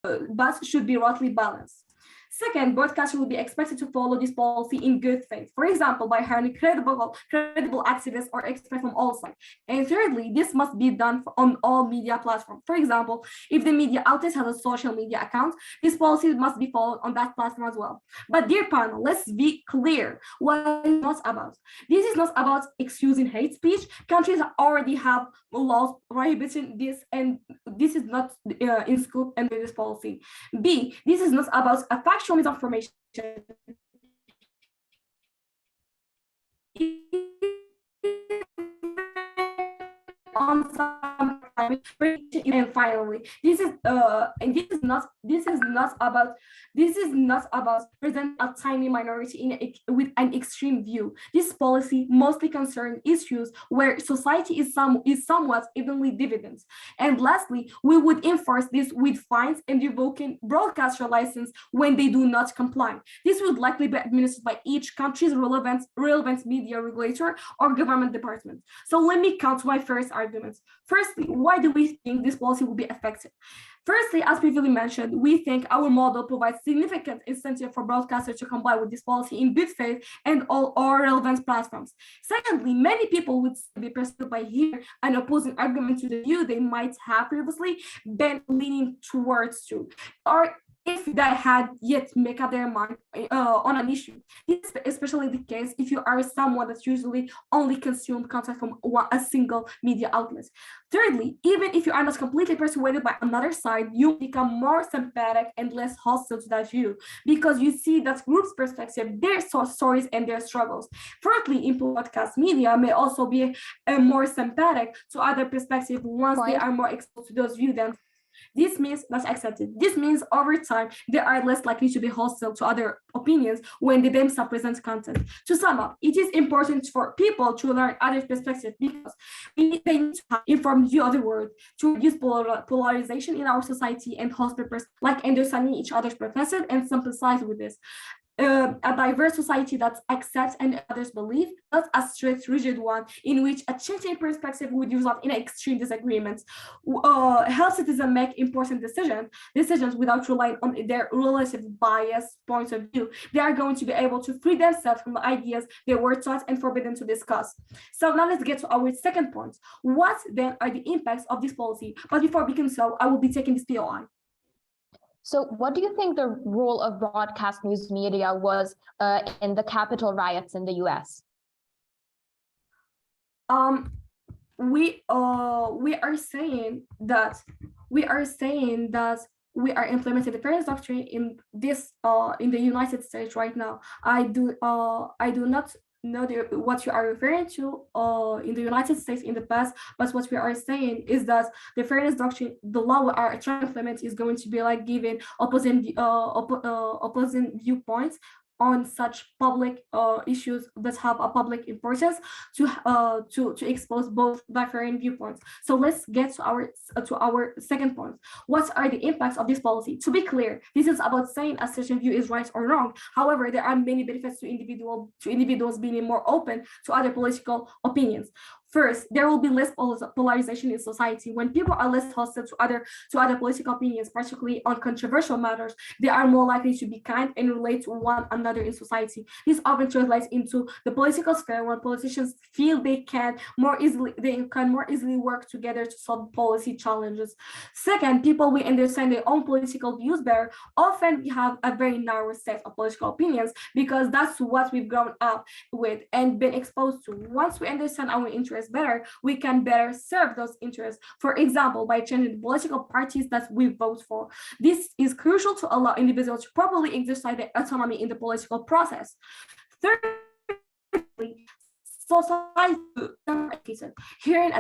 but should be roughly balanced. Second, broadcasters will be expected to follow this policy in good faith, for example, by hiring credible activists or experts from all sides. And thirdly, this must be done on all media platforms. For example, if the media outlet has a social media account, this policy must be followed on that platform as well. But dear panel, let's be clear what it's not about. This is not about excusing hate speech. Countries already have laws prohibiting this, and this is not in scope and with this policy. B, this is not about a factual misinformation. On some and finally, this is not about present a tiny minority with an extreme view. This policy mostly concerns issues where society is somewhat evenly divided. And lastly, we would enforce this with fines and revoking broadcaster license when they do not comply. This would likely be administered by each country's relevant media regulator or government department. So let me count my first arguments. Firstly, why do we think this policy will be effective? Firstly, as previously mentioned, we think our model provides significant incentive for broadcasters to comply with this policy in good faith and all relevant platforms. Secondly, many people would be persuaded by hearing an opposing argument to the view they might have previously been leaning towards to, or if they had yet make up their mind on an issue. This is especially the case if you are someone that usually only consumes content from a single media outlet. Thirdly, even if you are not completely persuaded by another side, you become more sympathetic and less hostile to that view because you see that group's perspective, their stories and their struggles. Fourthly, in broadcast media may also be more sympathetic to other perspectives once they are more exposed to those views than. This means that's accepted. This means over time, they are less likely to be hostile to other opinions when they themselves present content. To sum up, it is important for people to learn other perspectives because they need to have informed view of the world to reduce polarization in our society and host purpose, like understanding each other's preferences and sympathize with this. A diverse society that accepts and others believe, not a strict, rigid one in which a changing perspective would result in extreme disagreements. Help citizens make important decisions without relying on their relative bias points of view. They are going to be able to free themselves from the ideas they were taught and forbidden to discuss. So now let's get to our second point. What then are the impacts of this policy? But before we can so, I will be taking this POI. So what do you think the role of broadcast news media was in the Capitol riots in the US? We are saying that we are implementing the fairness doctrine in the United States right now. I do not know what you are referring to in the United States in the past, but what we are saying is that the fairness doctrine, the law we are trying to implement, is going to be like giving opposing viewpoints on such public issues that have a public importance to expose both different viewpoints. So let's get to our second point. What are the impacts of this policy? To be clear, this is about saying a certain view is right or wrong. However, there are many benefits to individuals being more open to other political opinions. First, there will be less polarization in society. When people are less hostile to other political opinions, particularly on controversial matters, they are more likely to be kind and relate to one another in society. This often translates into the political sphere when politicians feel they can more easily work together to solve policy challenges. Second, people will understand their own political views better. Often we have a very narrow set of political opinions because that's what we've grown up with and been exposed to. Once we understand our interests better, we can better serve those interests. For example, by changing the political parties that we vote for. This is crucial to allow individuals to properly exercise their autonomy in the political process. Thirdly, society. Hearing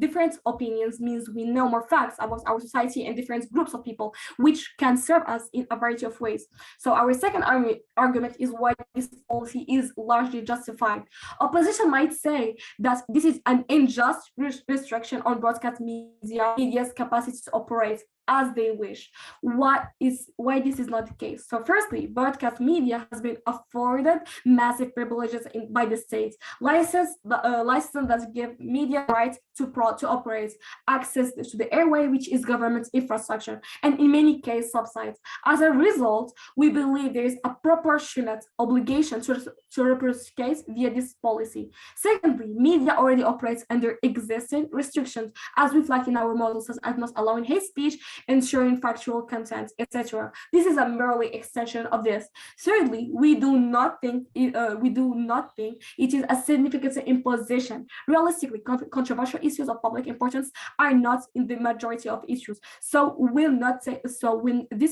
different opinions means we know more facts about our society and different groups of people, which can serve us in a variety of ways. So our second argument is why this policy is largely justified. Opposition might say that this is an unjust restriction on broadcast media's capacity to operate. as they wish. Why this is not the case? So firstly, broadcast media has been afforded massive privileges by the state. Licenses that give media rights to operate, access to the airway, which is government infrastructure, and in many cases subsides. As a result, we believe there is a proportionate obligation to reciprocate via this policy. Secondly, media already operates under existing restrictions, as reflected in our models, such as not allowing hate speech, ensuring factual content, etc. This is a merely extension of this. Thirdly, we do not think it is a significant imposition. Realistically, controversial issues of public importance are not in the majority of issues, this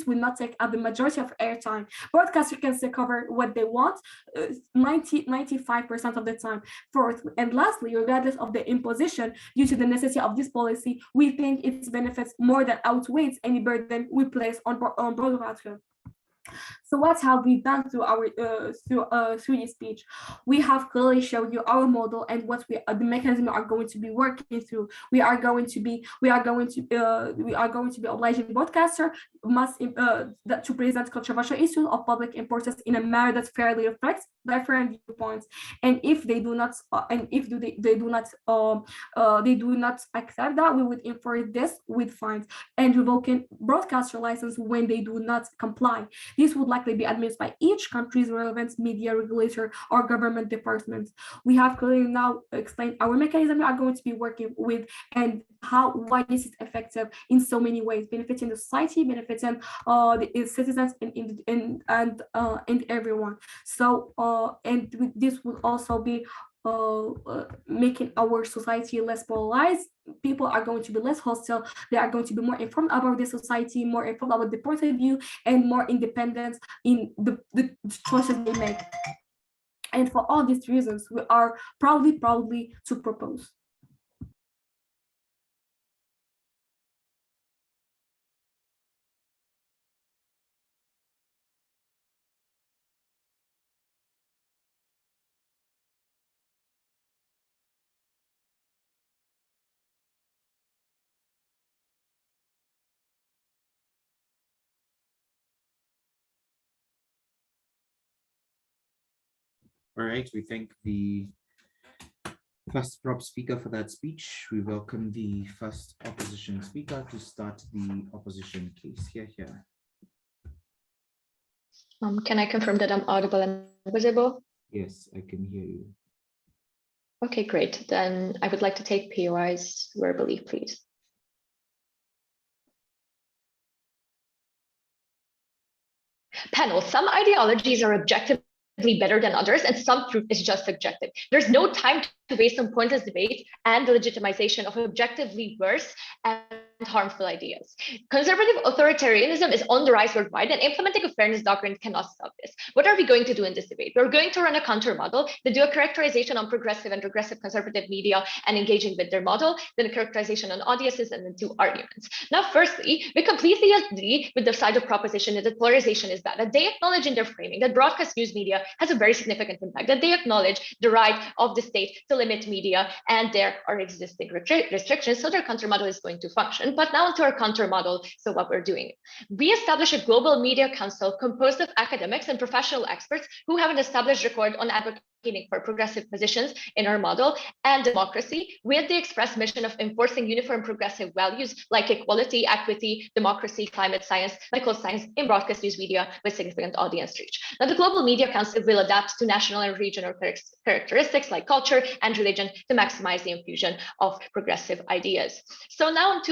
will not take up the majority of airtime. Broadcasters can still cover what they want 95% of the time. Fourth, and lastly, regardless of the imposition, due to the necessity of this policy, we think its benefits more than outweighs any burden we place on broadcasters. So what have we done through our through this speech? We have clearly showed you our model and what the mechanism we are going to be working through. We are going to be obliging broadcaster to present controversial issues of public importance in a manner that fairly reflects different viewpoints. And if they do not accept that, we would enforce this with fines and revoking broadcaster license when they do not comply. This would likely be administered by each country's relevant media regulator or government department. We have clearly now explained our mechanism we are going to be working with and why this is effective in so many ways, benefiting the society, benefiting the citizens and everyone. So and this would also be making our society less polarized. People are going to be less hostile. They are going to be more informed about the society, more informed about the point of view, and more independent in the choices they make. And for all these reasons, we are proudly to propose. All right, we thank the first prop speaker for that speech. We welcome the first opposition speaker to start the opposition case. Here. Can I confirm that I'm audible and visible? Yes, I can hear you. Okay, great. Then I would like to take POIs verbally, please. Panel, some ideologies are objectively better than others, and some truth is just subjective. There's no time to waste on pointless debate and the legitimization of objectively worse and harmful ideas. Conservative authoritarianism is on the rise worldwide, and implementing a fairness doctrine cannot stop this. What are we going to do in this debate? We're going to run a counter model, then do a characterization on progressive and regressive conservative media and engaging with their model, then a characterization on audiences, and then two arguments. Now, firstly, we completely agree with the side of proposition that polarization is bad, that they acknowledge in their framing that broadcast news media has a very significant impact, that they acknowledge the right of the state to limit media, and there are existing restrictions, so their counter model is going to function. But now to our counter model, so what we're doing. We establish a global media council composed of academics and professional experts who have an established record on advocating for progressive positions in our model and democracy, with the express mission of enforcing uniform progressive values like equality, equity, democracy, climate science, medical science in broadcast news media with significant audience reach. Now, the Global Media Council will adapt to national and regional characteristics like culture and religion to maximize the infusion of progressive ideas. So now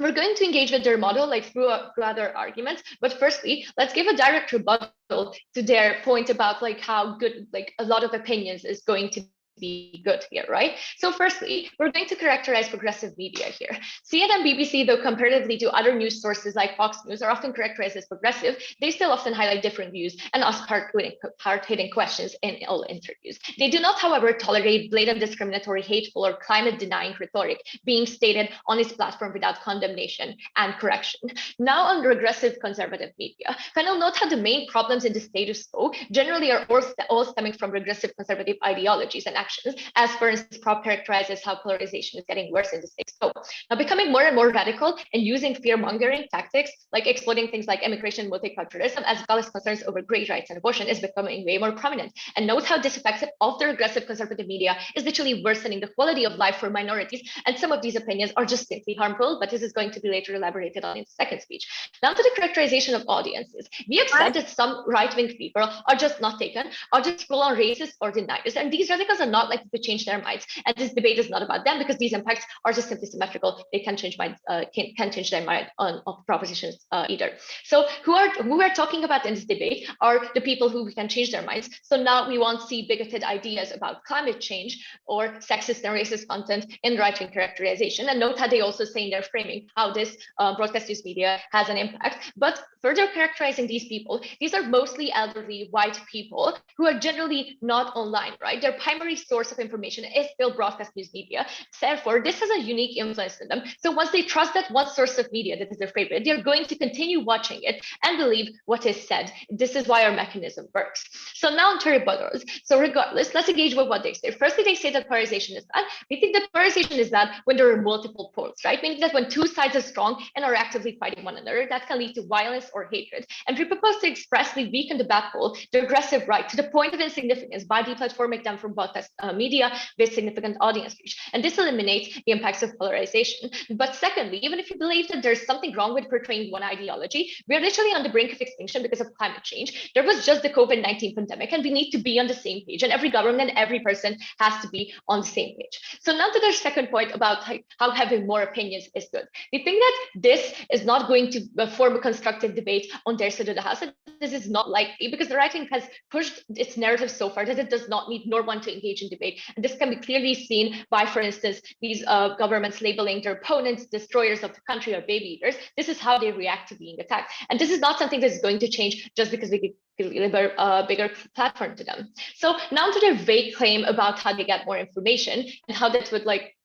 we're going to engage with their model through other arguments, but firstly, let's give a direct rebuttal to their point about how good a lot of opinions is going to be good here, right? So firstly, we're going to characterize progressive media here. CNN, BBC, though comparatively to other news sources like Fox News are often characterized as progressive, they still often highlight different views and ask hard-hitting questions in all interviews. They do not, however, tolerate blatant discriminatory, hateful, or climate-denying rhetoric being stated on its platform without condemnation and correction. Now on regressive conservative media, panel, note how the main problems in the status quo generally are all stemming from regressive conservative ideologies and actions, as for instance, Prop characterizes how polarization is getting worse in the States. So now becoming more and more radical and using fear-mongering tactics, like exploiting things like immigration, multiculturalism, as well as concerns over gay rights and abortion is becoming way more prominent. And note how this effect of the regressive conservative media is literally worsening the quality of life for minorities. And some of these opinions are just simply harmful, but this is going to be later elaborated on in the second speech. Now to the characterization of audiences. We have said that some right-wing people are just not taken, are just full on racist or deniers. And these radicals are not likely to change their minds. And this debate is not about them because these impacts are just simply symmetrical. They can't change minds, can't change their mind on propositions either. So who we're talking about in this debate are the people who can change their minds. So now we won't see bigoted ideas about climate change or sexist and racist content in right-wing characterization. And note how they also say in their framing how this broadcast news media has an impact. But further characterizing these people, these are mostly elderly white people who are generally not online, right? Their primary source of information is still broadcast news media. Therefore, this has a unique influence in them. So once they trust that one source of media that is their favorite, they're going to continue watching it and believe what is said. This is why our mechanism works. So now to rebuttals. So regardless, let's engage with what they say. Firstly, they say that polarization is bad. We think that polarization is bad when there are multiple poles, right? Meaning that when two sides are strong and are actively fighting one another, that can lead to violence or hatred. And we propose to expressly weaken the bad pole, the aggressive right, to the point of insignificance by deplatforming them from broadcast media with significant audience reach. And this eliminates the impacts of polarization. But secondly, even if you believe that there's something wrong with portraying one ideology, we're literally on the brink of extinction because of climate change. There was just the COVID-19 pandemic, and we need to be on the same page. And every government and every person has to be on the same page. So now to their second point about how having more opinions is good. We think that this is not going to form a constructive debate on their side of the house. And this is not likely because the right wing has pushed its narrative so far that it does not need nor want to engage in debate. And this can be clearly seen by, for instance, these governments labeling their opponents destroyers of the country or baby eaters. This is how they react to being attacked. And this is not something that's going to change just because we deliver a bigger platform to them. So now to their vague claim about how they get more information and how that would like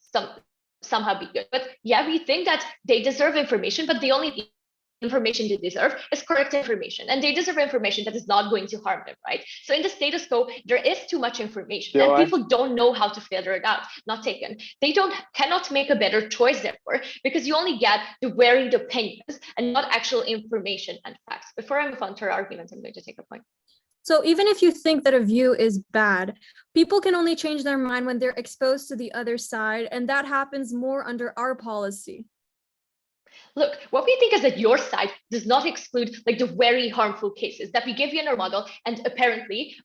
somehow be good. But yeah, we think that they deserve information, but the only information they deserve is correct information, and they deserve information that is not going to harm them, right? So in the status quo, there is too much information and people don't know how to filter it out, not taken. They cannot make a better choice, therefore, because you only get the varied opinions and not actual information and facts. Before I move on to our argument, I'm going to take a point. So even if you think that a view is bad, people can only change their mind when they're exposed to the other side, and that happens more under our policy. Look, what we think is that your side does not exclude like the very harmful cases that we give you in our model, and apparently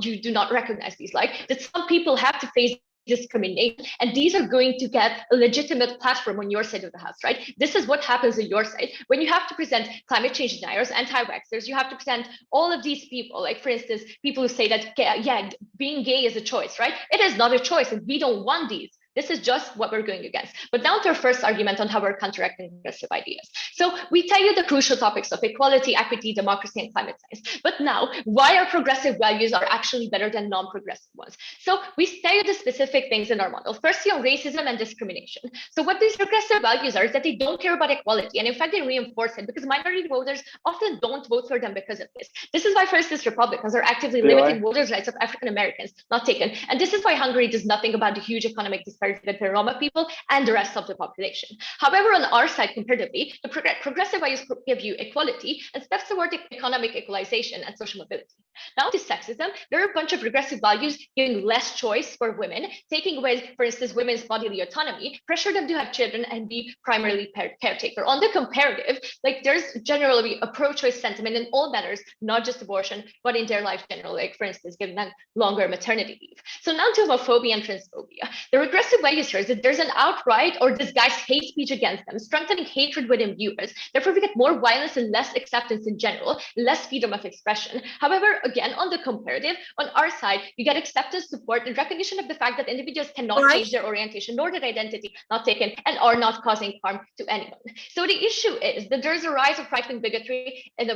you do not recognize these, like that some people have to face discrimination, and these are going to get a legitimate platform on your side of the house, right? This is what happens on your side when you have to present climate change deniers, anti-vaxxers. You have to present all of these people, like for instance, people who say that yeah, being gay is a choice, right? It is not a choice, and we don't want these. This is just what we're going against. But now to our first argument on how we're counteracting progressive ideas. So we tell you the crucial topics of equality, equity, democracy, and climate science. But now, why our progressive values are actually better than non-progressive ones? So we tell you the specific things in our model. Firstly, on racism and discrimination. So what these progressive values are is that they don't care about equality. And in fact, they reinforce it because minority voters often don't vote for them because of this. This is why, for instance, Republicans are actively limiting voters' rights of African Americans, not taken. And this is why Hungary does nothing about the huge economic disparity with the Roma people and the rest of the population. However, on our side, comparatively, the progressive values give you equality and steps toward economic equalization and social mobility. Now to sexism, there are a bunch of progressive values giving less choice for women, taking away, for instance, women's bodily autonomy, pressure them to have children and be primarily caretaker. On the comparative, like there's generally a pro-choice sentiment in all matters, not just abortion, but in their life generally, like for instance, giving them longer maternity leave. So now to homophobia and transphobia. The regressive values here is that there's an outright or disguised hate speech against them, strengthening hatred within viewers. Therefore, we get more violence and less acceptance in general, less freedom of expression. However, again, on the comparative, on our side, you get acceptance, support, and recognition of the fact that individuals cannot change their orientation nor their identity, not taken, and are not causing harm to anyone. So the issue is that there's a rise of right-wing bigotry, and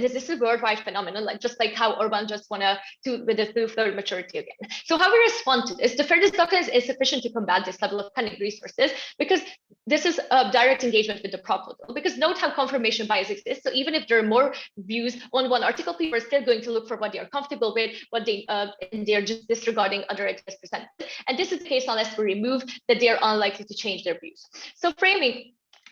this is a worldwide phenomenon, like just like how Orban just wanted to with the third maturity again. So how we respond to this, the fairness doctrine is sufficient to combat this level of cunning resources, because this is a direct engagement with the proposal. Because note how confirmation bias exists. So even if there are more views on one article, people are still going to look for what they are comfortable with, what and they're just disregarding other ideas presented. And this is the case unless we remove that they are unlikely to change their views. So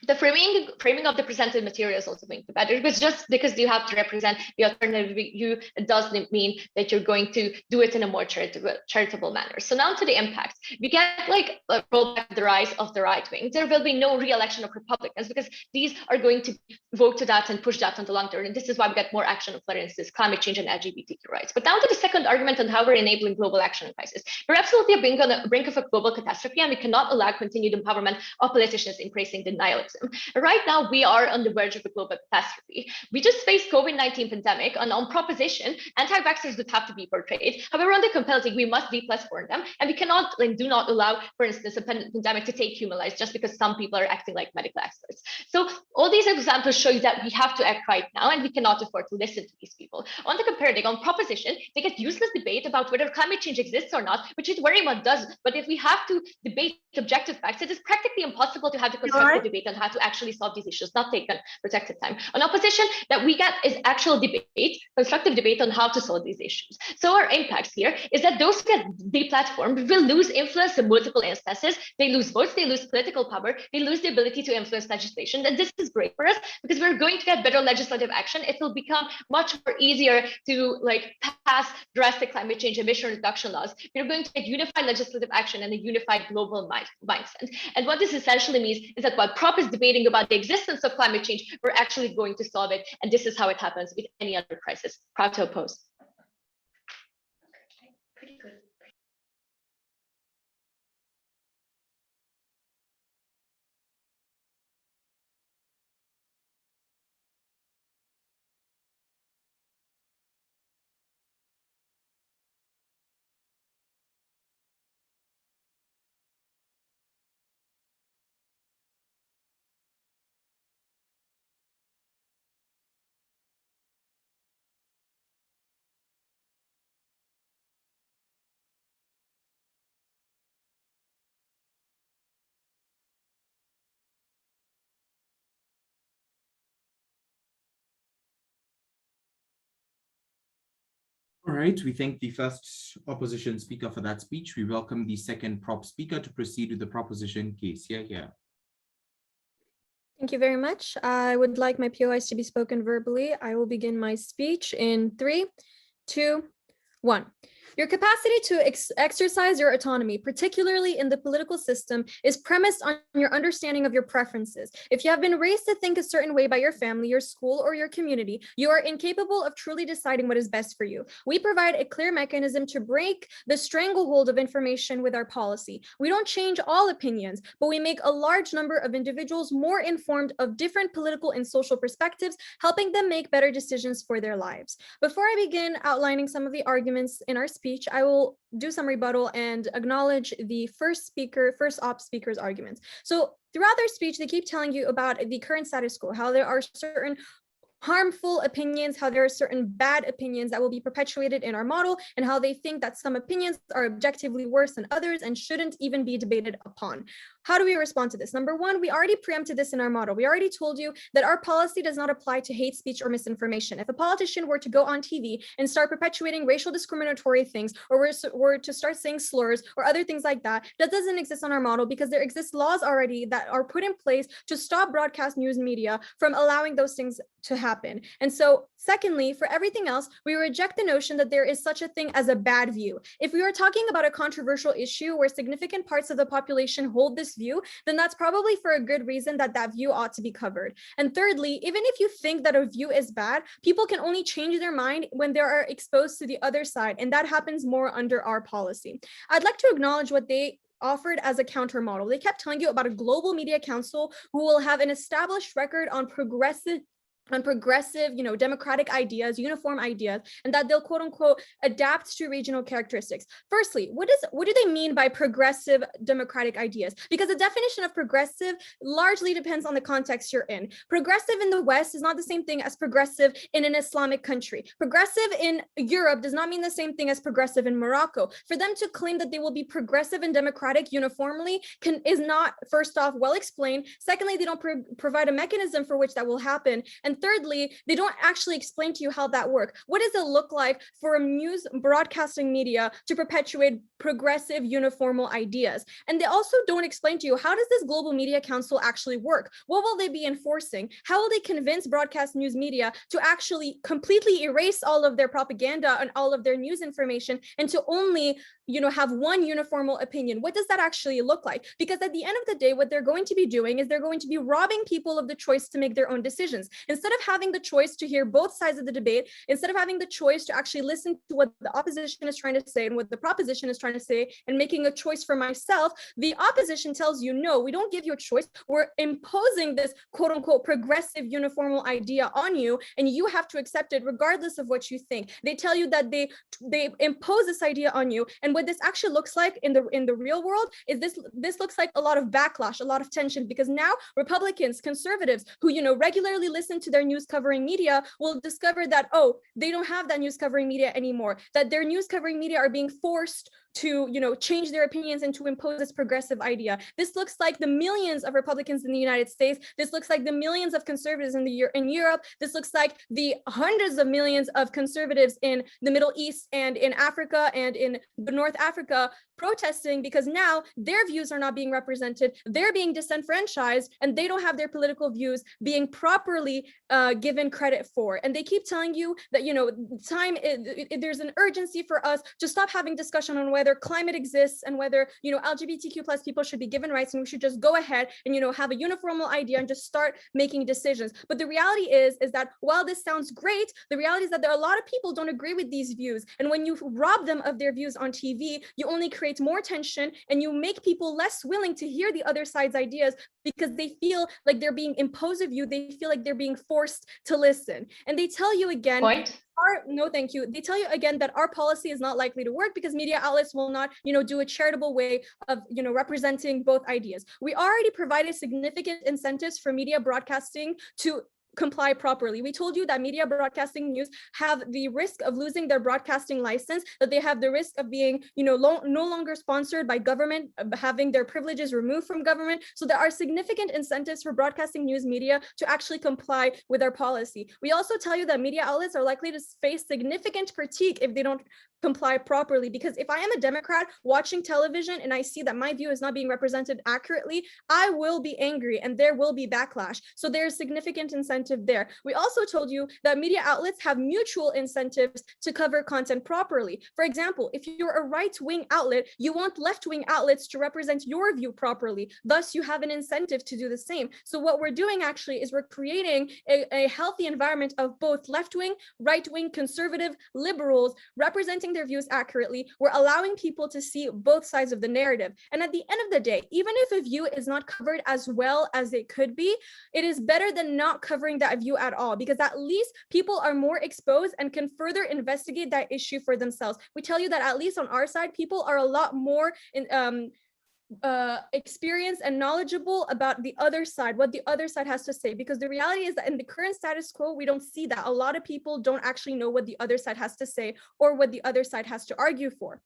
the framing of the presented material is also going to better, because just because you have to represent the alternative view, it doesn't mean that you're going to do it in a more charitable manner. So now to the impacts. We get like a rollback the rise of the right wing. There will be no re-election of Republicans, because these are going to vote to that and push that on the long term. And this is why we get more action on, for instance, climate change and LGBTQ rights. But down to the second argument on how we're enabling global action in crisis. We're absolutely on the brink of a global catastrophe, and we cannot allow continued empowerment of politicians embracing denialism. Right now, we are on the verge of a global catastrophe. We just faced COVID-19 pandemic, and on proposition, anti-vaxxers would have to be portrayed. However, on the compelling, we must deplatform them, and we cannot, do not allow, for instance, a pandemic to take human lives just because some people are acting like medical experts. So all these examples show you that we have to act right now, and we cannot afford to listen to these people. On the comparative, on proposition, they get useless debate about whether climate change exists or not, which it very much does. But if we have to debate objective facts, it is practically impossible to have the constructive debate on how to actually solve these issues, not take protected time. On opposition, that we get is actual debate, constructive debate on how to solve these issues. So our impacts here is that those who get deplatformed will lose influence in multiple instances. They lose votes, they lose political power, they lose the ability to influence legislation. And this is great for us because we're going to get better legislative action. It will become much more easier to pass drastic climate change emission reduction laws. We're going to get unified legislative action and a unified global mindset. And what this essentially means is that while Prop is debating about the existence of climate change, we're actually going to solve it. And this is how it happens with any other crisis. Proud to oppose. Pretty good. All right, we thank the first opposition speaker for that speech. We welcome the second prop speaker to proceed with the proposition case. Here. Thank you very much. I would like my POIs to be spoken verbally. I will begin my speech in 3, 2, 1. Your capacity to exercise your autonomy, particularly in the political system, is premised on your understanding of your preferences. If you have been raised to think a certain way by your family, your school, or your community, you are incapable of truly deciding what is best for you. We provide a clear mechanism to break the stranglehold of information with our policy. We don't change all opinions, but we make a large number of individuals more informed of different political and social perspectives, helping them make better decisions for their lives. Before I begin outlining some of the arguments in our speech, I will do some rebuttal and acknowledge the first op speaker's arguments. So throughout their speech, they keep telling you about the current status quo, how there are certain harmful opinions, how there are certain bad opinions that will be perpetuated in our model, and how they think that some opinions are objectively worse than others and shouldn't even be debated upon. How do we respond to this? Number one, we already preempted this in our model. We already told you that our policy does not apply to hate speech or misinformation. If a politician were to go on TV and start perpetuating racial discriminatory things, or were to start saying slurs or other things like that, that doesn't exist on our model because there exist laws already that are put in place to stop broadcast news media from allowing those things to happen. And so secondly, for everything else, we reject the notion that there is such a thing as a bad view. If we are talking about a controversial issue where significant parts of the population hold this view, then that's probably for a good reason that that view ought to be covered. And thirdly, even if you think that a view is bad, people can only change their mind when they are exposed to the other side, and that happens more under our policy. I'd like to acknowledge what they offered as a counter model. They kept telling you about a global media council who will have an established record on progressive on progressive, democratic ideas, uniform ideas, and that they'll quote unquote adapt to regional characteristics. Firstly, what do they mean by progressive democratic ideas? Because the definition of progressive largely depends on the context you're in. Progressive in the West is not the same thing as progressive in an Islamic country. Progressive in Europe does not mean the same thing as progressive in Morocco. For them to claim that they will be progressive and democratic uniformly is not, first off, well explained. Secondly, they don't provide a mechanism for which that will happen. And thirdly, they don't actually explain to you how that works. What does it look like for a news broadcasting media to perpetuate progressive uniformal ideas? And they also don't explain to you, how does this Global Media Council actually work? What will they be enforcing? How will they convince broadcast news media to actually completely erase all of their propaganda and all of their news information and to only have one uniformal opinion? What does that actually look like? Because at the end of the day, what they're going to be doing is they're going to be robbing people of the choice to make their own decisions. Instead of having the choice to hear both sides of the debate, instead of having the choice to actually listen to what the opposition is trying to say and what the proposition is trying to say and making a choice for myself, the opposition tells you, no, we don't give you a choice. We're imposing this quote unquote progressive uniformal idea on you, and you have to accept it regardless of what you think. They tell you that they impose this idea on you, and what this actually looks like in the real world is this looks like a lot of backlash, a lot of tension, because now Republicans, conservatives who regularly listen to their news covering media will discover that, oh, they don't have that news covering media anymore, that their news covering media are being forced to change their opinions and to impose this progressive idea. This looks like the millions of Republicans in the United States. This looks like the millions of conservatives in Europe. This looks like the hundreds of millions of conservatives in the Middle East and in Africa and in North Africa protesting because now their views are not being represented. They're being disenfranchised and they don't have their political views being properly given credit for. And they keep telling you that, there's an urgency for us to stop having discussion on whether climate exists and whether, LGBTQ plus people should be given rights, and we should just go ahead and, have a uniformal idea and just start making decisions. But the reality is that while this sounds great, the reality is that there are a lot of people don't agree with these views. And when you rob them of their views on TV, you only create more tension and you make people less willing to hear the other side's ideas because they feel like they're being imposed of you. They feel like they're being forced to listen. And they tell you again, no, thank you. They tell you again that our policy is not likely to work because media outlets will not, do a charitable way of, representing both ideas. We already provided significant incentives for media broadcasting to comply properly. We told you that media broadcasting news have the risk of losing their broadcasting license, that they have the risk of being, no longer sponsored by government, having their privileges removed from government. So there are significant incentives for broadcasting news media to actually comply with our policy. We also tell you that media outlets are likely to face significant critique if they don't comply properly, because if I am a Democrat watching television and I see that my view is not being represented accurately, I will be angry and there will be backlash. So there's significant incentive there. We also told you that media outlets have mutual incentives to cover content properly. For example, if you're a right-wing outlet, you want left-wing outlets to represent your view properly. Thus, you have an incentive to do the same. So what we're doing actually is we're creating a healthy environment of both left-wing, right-wing, conservative, liberals representing their views accurately. We're allowing people to see both sides of the narrative. And at the end of the day, even if a view is not covered as well as it could be, it is better than not covering that view at all, because at least people are more exposed and can further investigate that issue for themselves. We tell you that at least on our side, people are a lot more experienced and knowledgeable about the other side, what the other side has to say, because the reality is that in the current status quo, we don't see that. A lot of people don't actually know what the other side has to say or what the other side has to argue for.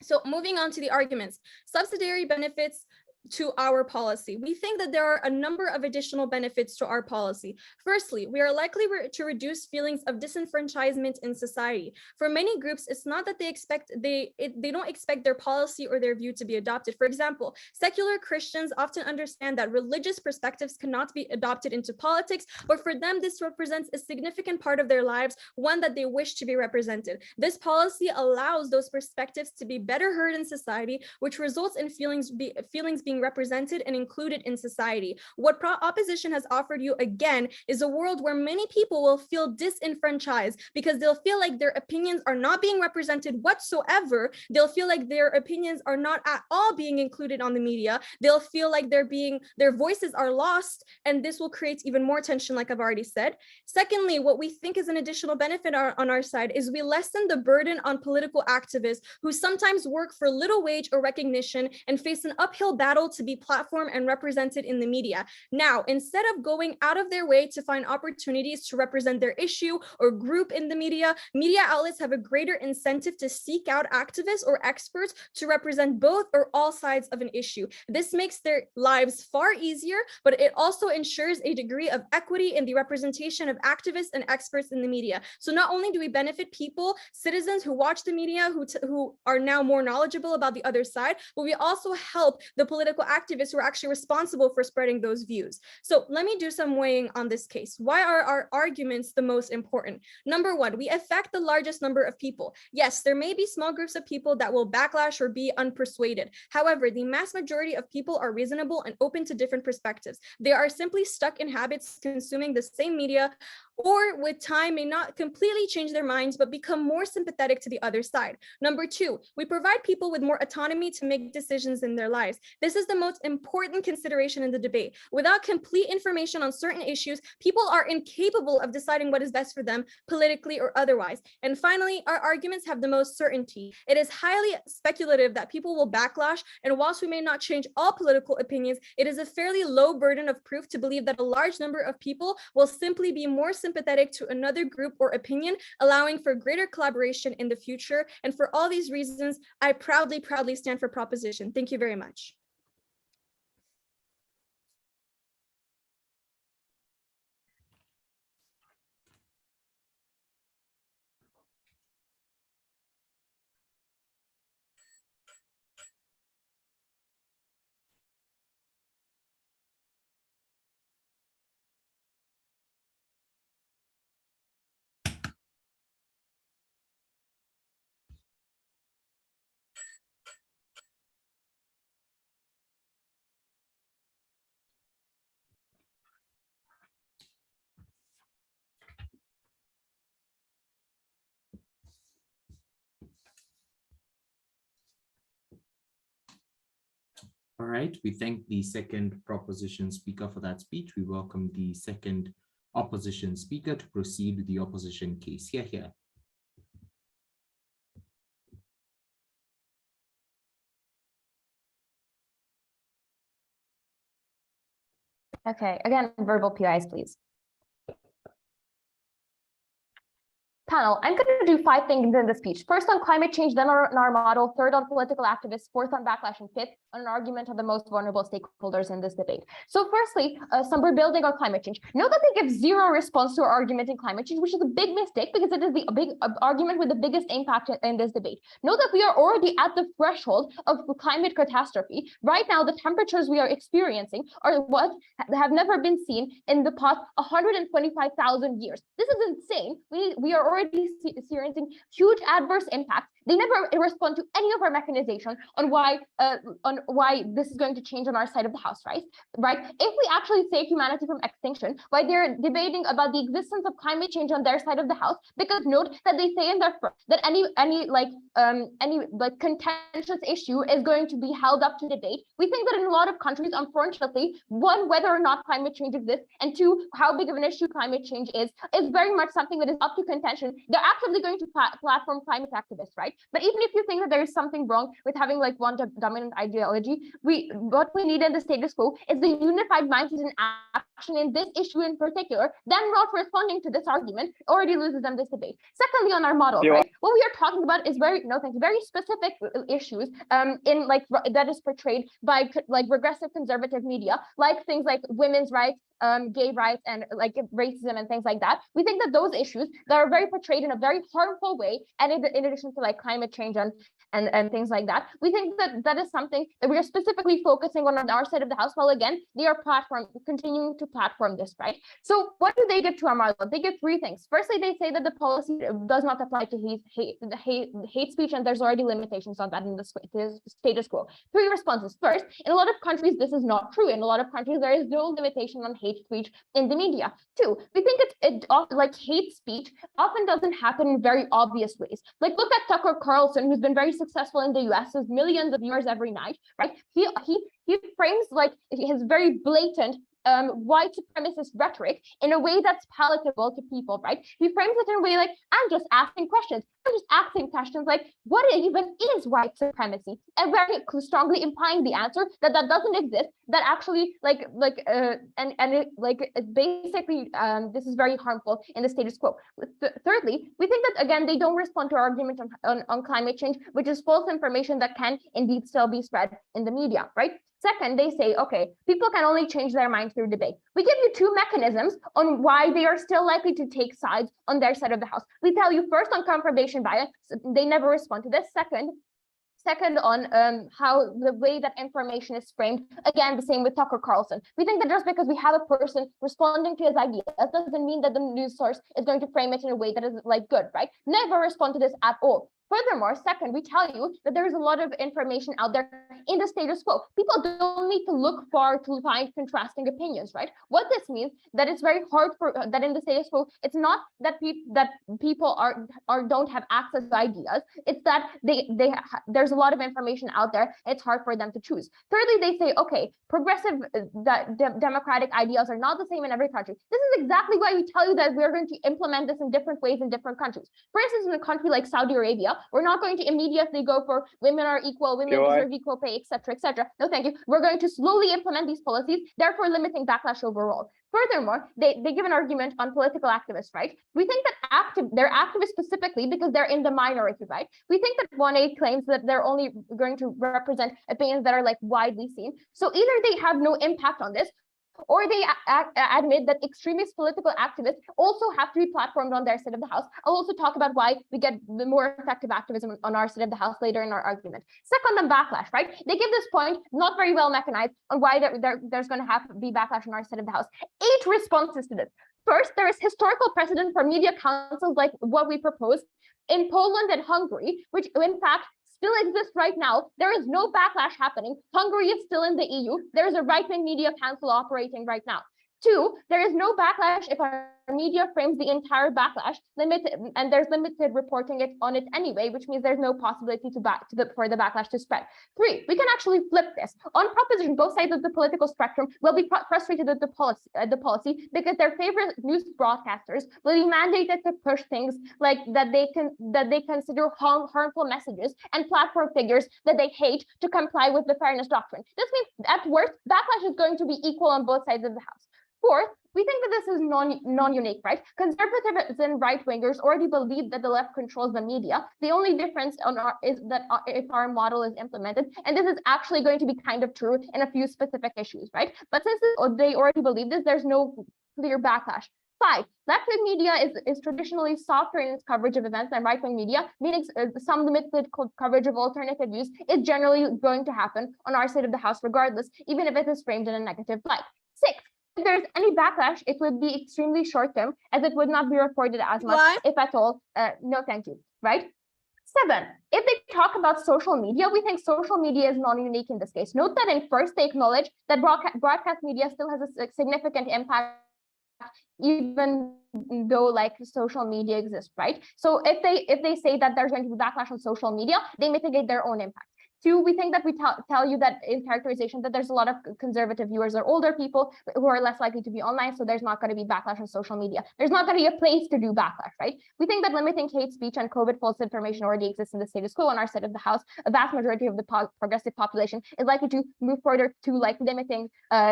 So moving on to the arguments, subsidiary benefits to our policy. We think that there are a number of additional benefits to our policy. Firstly, we are likely to reduce feelings of disenfranchisement in society. For many groups, it's not that they don't expect their policy or their view to be adopted. For example, secular Christians often understand that religious perspectives cannot be adopted into politics, but for them, this represents a significant part of their lives, one that they wish to be represented. This policy allows those perspectives to be better heard in society, which results in feelings being being represented and included in society. What opposition has offered you again is a world where many people will feel disenfranchised because they'll feel like their opinions are not being represented whatsoever. They'll feel like their opinions are not at all being included on the media. They'll feel like their voices are lost, and this will create even more tension, like I've already said. Secondly, what we think is an additional benefit on our side is we lessen the burden on political activists who sometimes work for little wage or recognition and face an uphill battle to be platformed and represented in the media. Now, instead of going out of their way to find opportunities to represent their issue or group in the media outlets have a greater incentive to seek out activists or experts to represent both or all sides of an issue. This makes their lives far easier, but it also ensures a degree of equity in the representation of activists and experts in the media. So not only do we benefit people, citizens who watch the media, who are now more knowledgeable about the other side, but we also help the political activists who are actually responsible for spreading those views. So let me do some weighing on this case. Why are our arguments the most important? Number one, we affect the largest number of people. Yes, there may be small groups of people that will backlash or be unpersuaded. However, the mass majority of people are reasonable and open to different perspectives. They are simply stuck in habits consuming the same media, or with time may not completely change their minds, but become more sympathetic to the other side. Number two, we provide people with more autonomy to make decisions in their lives. This is the most important consideration in the debate. Without complete information on certain issues, people are incapable of deciding what is best for them politically or otherwise. And finally, our arguments have the most certainty. It is highly speculative that people will backlash, and whilst we may not change all political opinions, it is a fairly low burden of proof to believe that a large number of people will simply be more sympathetic to another group or opinion, allowing for greater collaboration in the future. And for all these reasons, I proudly stand for proposition. Thank you very much. All right, we thank the second proposition speaker for that speech. We welcome the second opposition speaker to proceed with the opposition case. Here. Okay, again, verbal PIs, please. Panel, I'm going to do 5 things in the speech. First on climate change, then on our model, third on political activists, fourth on backlash, and fifth on an argument of the most vulnerable stakeholders in this debate. So firstly, some rebuilding on climate change. Note that they give zero response to our argument in climate change, which is a big mistake because it is the big argument with the biggest impact in this debate. Note that we are already at the threshold of climate catastrophe. Right now, the temperatures we are experiencing are what have never been seen in the past 125,000 years. This is insane. We are already experiencing huge adverse impacts. They never respond to any of our mechanization on why this is going to change on our side of the house, right? If we actually save humanity from extinction, why they're debating about the existence of climate change on their side of the house, because note that they say in their that any contentious issue is going to be held up to debate. We think that in a lot of countries, unfortunately, one, whether or not climate change exists, and two, how big of an issue climate change is very much something that is up to contention. They're actively going to platform climate activists, right? But even if you think that there is something wrong with having like one dominant ideology, what we need in the status quo is the unified mindset and action in this issue in particular. Them not responding to this argument already loses them this debate. Secondly, on our model, right? What we are talking about is very specific issues that is portrayed by regressive conservative media, like things like women's rights, gay rights, and racism and things like that. We think that those issues that are very portrayed in a very harmful way, and in addition to climate change and and things like that. We think that that is something that we are specifically focusing on our side of the house. Well, again, they are continuing to platform this, right? So what do they give to our model? They give three things. Firstly, they say that the policy does not apply to hate speech, and there's already limitations on that in the status quo. Three responses. First, in a lot of countries, this is not true. In a lot of countries, there is no limitation on hate speech in the media. Two, we think like hate speech often doesn't happen in very obvious ways. Like look at Tucker Carlson, who's been very successful in the US, has millions of viewers every night, right? He frames like his very blatant white supremacist rhetoric in a way that's palatable to people, right? He frames it in a way like, I'm just asking questions. I'm just asking questions like, what even is white supremacy? And very strongly implying the answer that doesn't exist, that actually basically this is very harmful in the status quo. Thirdly, we think that, again, they don't respond to our argument on climate change, which is false information that can indeed still be spread in the media, right? Second, they say, okay, people can only change their mind through debate. We give you two mechanisms on why they are still likely to take sides on their side of the house. We tell you first on confirmation bias, they never respond to this. Second on how the way that information is framed, again, the same with Tucker Carlson. We think that just because we have a person responding to his ideas doesn't mean that the news source is going to frame it in a way that is like good, right? Never respond to this at all. Furthermore, second, we tell you that there is a lot of information out there in the status quo. People don't need to look far to find contrasting opinions, right? What this means that it's very hard for that in the status quo. It's not that people don't have access to ideas. It's that there's a lot of information out there. It's hard for them to choose. Thirdly, they say, okay, progressive democratic ideals are not the same in every country. This is exactly why we tell you that we're going to implement this in different ways in different countries. For instance, in a country like Saudi Arabia, we're not going to immediately go for women are equal, women deserve equal pay, etc., etc. No, thank you. We're going to slowly implement these policies, therefore limiting backlash overall. Furthermore, they give an argument on political activists, right? We think that they're activists specifically because they're in the minority, right? We think that 1A claims that they're only going to represent opinions that are like widely seen. So either they have no impact on this, or they admit that extremist political activists also have to be platformed on their side of the house. I'll also talk about why we get the more effective activism on our side of the house later in our argument. Second, on backlash, right? They give this point not very well mechanized on why there's going to have to be backlash on our side of the house. 8 responses to this. First, there is historical precedent for media councils like what we propose in Poland and Hungary, which in fact still exists right now. There is no backlash happening. Hungary is still in the EU. There is a right-wing media council operating right now. 2, there is no backlash if our media frames the entire backlash and there's limited reporting on it anyway, which means there's no possibility for the backlash to spread. 3, we can actually flip this. On proposition, both sides of the political spectrum will be frustrated with the policy because their favorite news broadcasters will be mandated to push things like that they consider harmful messages and platform figures that they hate to comply with the fairness doctrine. This means at worst, backlash is going to be equal on both sides of the house. Fourth, we think that this is non-unique, right? Conservatives and right-wingers already believe that the left controls the media. The only difference is that if our model is implemented, and this is actually going to be kind of true in a few specific issues, right? But since they already believe this, there's no clear backlash. 5, left-wing media is traditionally softer in its coverage of events than right-wing media, meaning some limited coverage of alternative views is generally going to happen on our side of the house regardless, even if it is framed in a negative light. 6, if there's any backlash, it would be extremely short-term, as it would not be reported as much, if at all. No, thank you, right? 7, if they talk about social media, we think social media is non-unique in this case. Note that in first, they acknowledge that broadcast media still has a significant impact, even though like social media exists, right? So if they say that there's going to be backlash on social media, they mitigate their own impact. 2, we think that we tell you that in characterization that there's a lot of conservative viewers or older people who are less likely to be online, so there's not going to be backlash on social media. There's not going to be a place to do backlash, right? We think that limiting hate speech and COVID false information already exists in the status quo on our side of the house. A vast majority of the progressive population is likely to move further to like limiting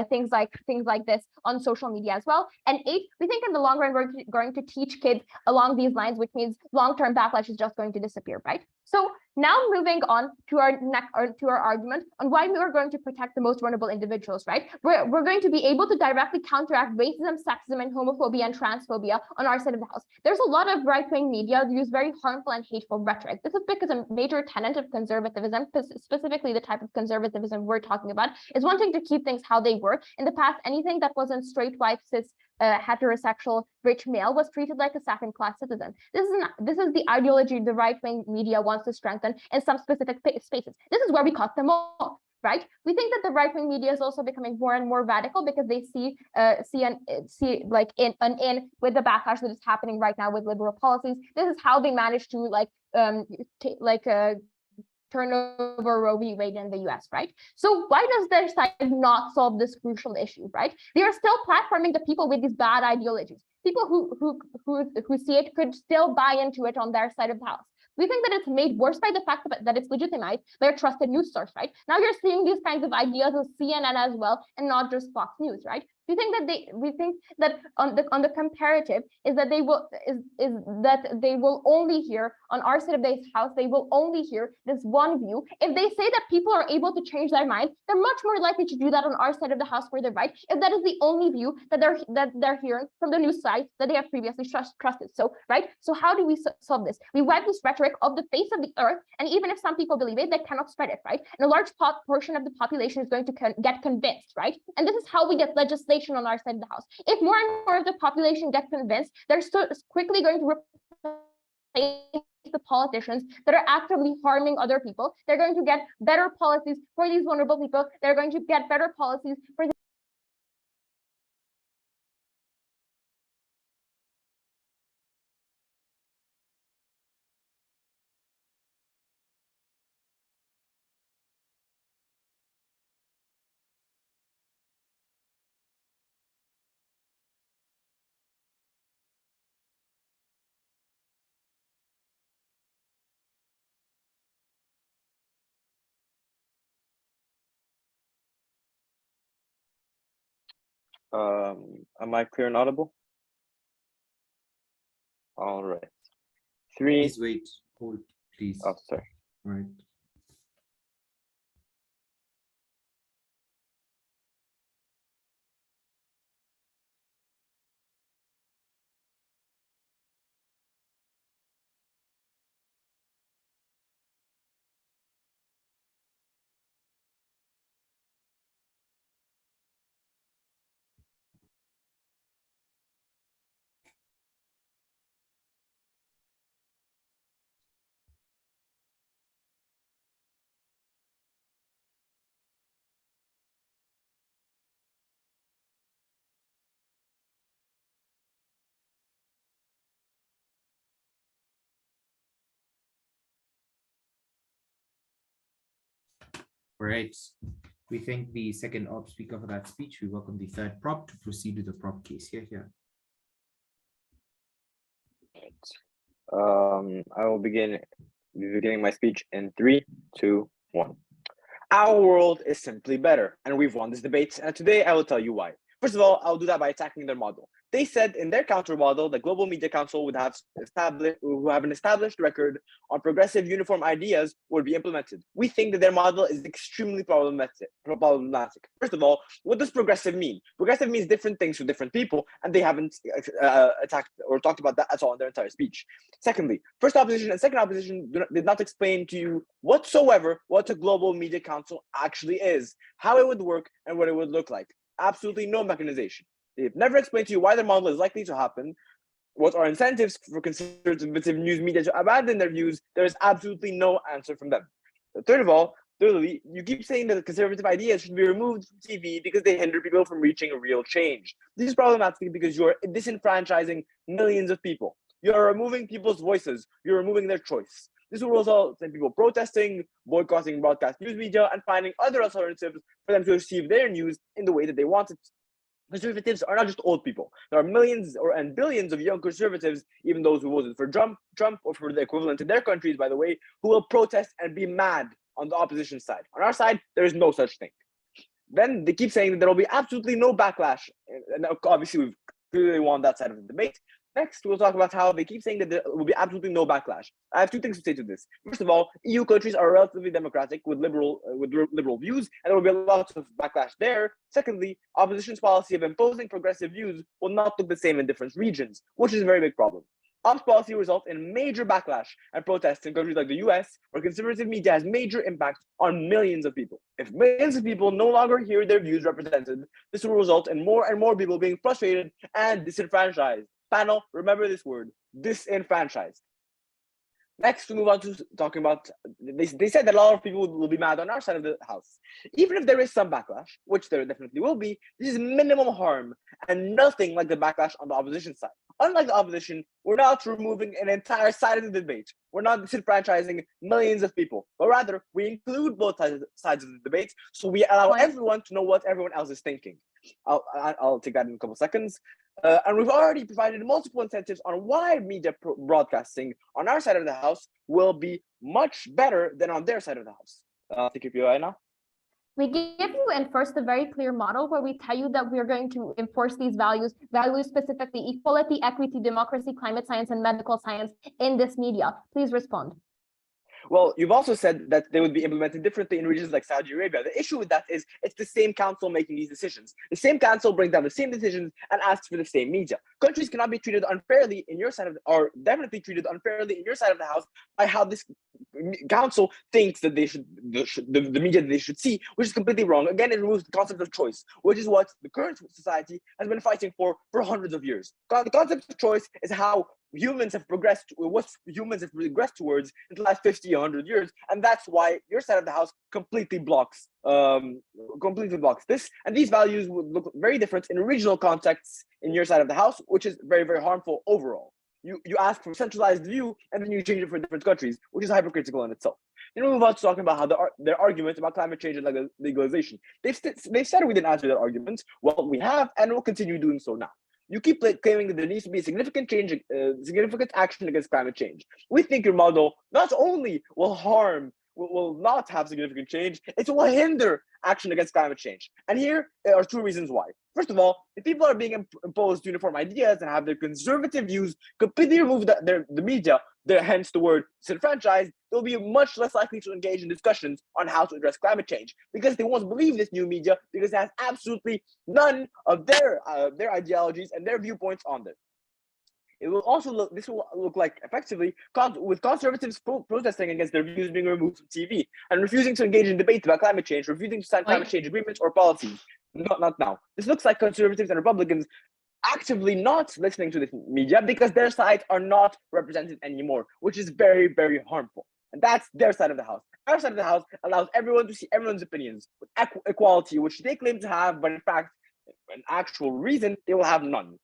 things like this on social media as well. And 8, we think in the long run we're going to teach kids along these lines, which means long-term backlash is just going to disappear, right? So now moving on to our to our argument on why we are going to protect the most vulnerable individuals, right? We're going to be able to directly counteract racism, sexism, and homophobia and transphobia on our side of the house. There's a lot of right-wing media that use very harmful and hateful rhetoric. This is because a major tenet of conservatism, specifically the type of conservatism we're talking about, is wanting to keep things how they were. In the past, anything that wasn't straight, white, cis, heterosexual, rich male was treated like a second-class citizen. This is the ideology the right-wing media wants to strengthen in some specific spaces. This is where we cut them off, right? We think that the right-wing media is also becoming more and more radical because they see like in with the backlash that is happening right now with liberal policies. This is how they manage to turn over Roe v. Wade in the US, right? So why does their side not solve this crucial issue, right? They are still platforming the people with these bad ideologies. People who see it could still buy into it on their side of the house. We think that it's made worse by the fact that it's legitimized by a trusted news source, right? Now you're seeing these kinds of ideas of CNN as well, and not just Fox News, right? We think that on the comparative is that they will only hear on our side of the house, they will only hear this one view. If they say that people are able to change their minds, they're much more likely to do that on our side of the house where they're right, if that is the only view that they're hearing from the news site that they have previously trusted. So, right? So how do we solve this? We wipe this rhetoric off the face of the earth, and even if some people believe it, they cannot spread it, right? And a large portion of the population is going to get convinced, right? And this is how we get legislation on our side of the house. If more and more of the population get convinced, they're so quickly going to replace the politicians that are actively harming other people. They're going to get better policies for these vulnerable people. They're going to get better policies for Am I clear and audible? All right. Please wait. Hold, please. Oh, sorry. All right. All right. We thank the second op speaker for that speech. We welcome the third prop to proceed with the prop case. Here. I will begin beginning my speech in 3, 2, 1. Our world is simply better, and we've won this debate. And today I will tell you why. First of all, I'll do that by attacking their model. They said in their counter model, the Global Media Council would have an established record on progressive uniform ideas would be implemented. We think that their model is extremely problematic. First of all, what does progressive mean? Progressive means different things to different people, and they haven't attacked or talked about that at all in their entire speech. Secondly, first opposition and second opposition did not explain to you whatsoever what a Global Media Council actually is, how it would work, and what it would look like. Absolutely no mechanization. They've never explained to you why their model is likely to happen, what are incentives for conservative news media to abandon their views. There is absolutely no answer from them. Thirdly, you keep saying that conservative ideas should be removed from TV because they hinder people from reaching a real change. This is problematic because you are disenfranchising millions of people. You are removing people's voices. You're removing their choice. This will result in people protesting, boycotting broadcast news media, and finding other alternatives for them to receive their news in the way that they want it. Conservatives are not just old people. There are millions and billions of young conservatives, even those who voted for Trump or for the equivalent in their countries, by the way, who will protest and be mad on the opposition side. On our side, there is no such thing. Then they keep saying that there will be absolutely no backlash. And obviously, we've clearly won that side of the debate. Next, we'll talk about how they keep saying that there will be absolutely no backlash. I have two things to say to this. First of all, EU countries are relatively democratic with liberal views, and there will be a lot of backlash there. Secondly, opposition's policy of imposing progressive views will not look the same in different regions, which is a very big problem. Ops policy results in major backlash and protests in countries like the US, where conservative media has major impact on millions of people. If millions of people no longer hear their views represented, this will result in more and more people being frustrated and disenfranchised. Panel, remember this word, disenfranchised. Next, we move on to talking about, they said that a lot of people will be mad on our side of the house. Even if there is some backlash, which there definitely will be, this is minimum harm and nothing like the backlash on the opposition side. Unlike the opposition, we're not removing an entire side of the debate. We're not disenfranchising millions of people, but rather we include both sides of the debate, so we allow everyone to know what everyone else is thinking. I'll take that in a couple seconds. And we've already provided multiple incentives on why media broadcasting on our side of the house will be much better than on their side of the house. Take your POI now. We give you in first a very clear model where we tell you that we are going to enforce these values specifically equality, equity, democracy, climate science, and medical science in this media. Please respond. Well, you've also said that they would be implemented differently in regions like Saudi Arabia. The issue with that is it's the same council making these decisions. The same council brings down the same decisions and asks for the same media. Countries cannot be treated unfairly in your side of, or definitely treated unfairly in your side of the house by how this council thinks that they should, the media that they should see, which is completely wrong. Again, it removes the concept of choice, which is what the current society has been fighting for hundreds of years. The concept of choice is how humans have progressed, what humans have progressed towards in the last 50, 100 years, and that's why your side of the house completely blocks this. And these values would look very different in regional contexts in your side of the house, which is very, very harmful overall. You ask for a centralized view, and then you change it for different countries, which is hypocritical in itself. Then we move on to talking about how their argument about climate change and legalization. They've said we didn't answer their arguments. Well, we have, and we'll continue doing so now. You keep claiming that there needs to be a significant action against climate change. We think your model not only will not have significant change, it will hinder action against climate change. And here are two reasons why. First of all, if people are being imposed uniform ideas and have their conservative views completely removed the media, hence the word disenfranchised, they'll be much less likely to engage in discussions on how to address climate change because they won't believe this new media because it has absolutely none of their ideologies and their viewpoints on them. It will also look like effectively with conservatives protesting against their views being removed from TV and refusing to engage in debates about climate change, refusing to sign climate change agreements or policies. Not now. This looks like conservatives and Republicans actively not listening to this media because their sides are not represented anymore, which is very, very harmful. And that's their side of the house. Our side of the house allows everyone to see everyone's opinions with equality, which they claim to have, but in fact, an actual reason, they will have none.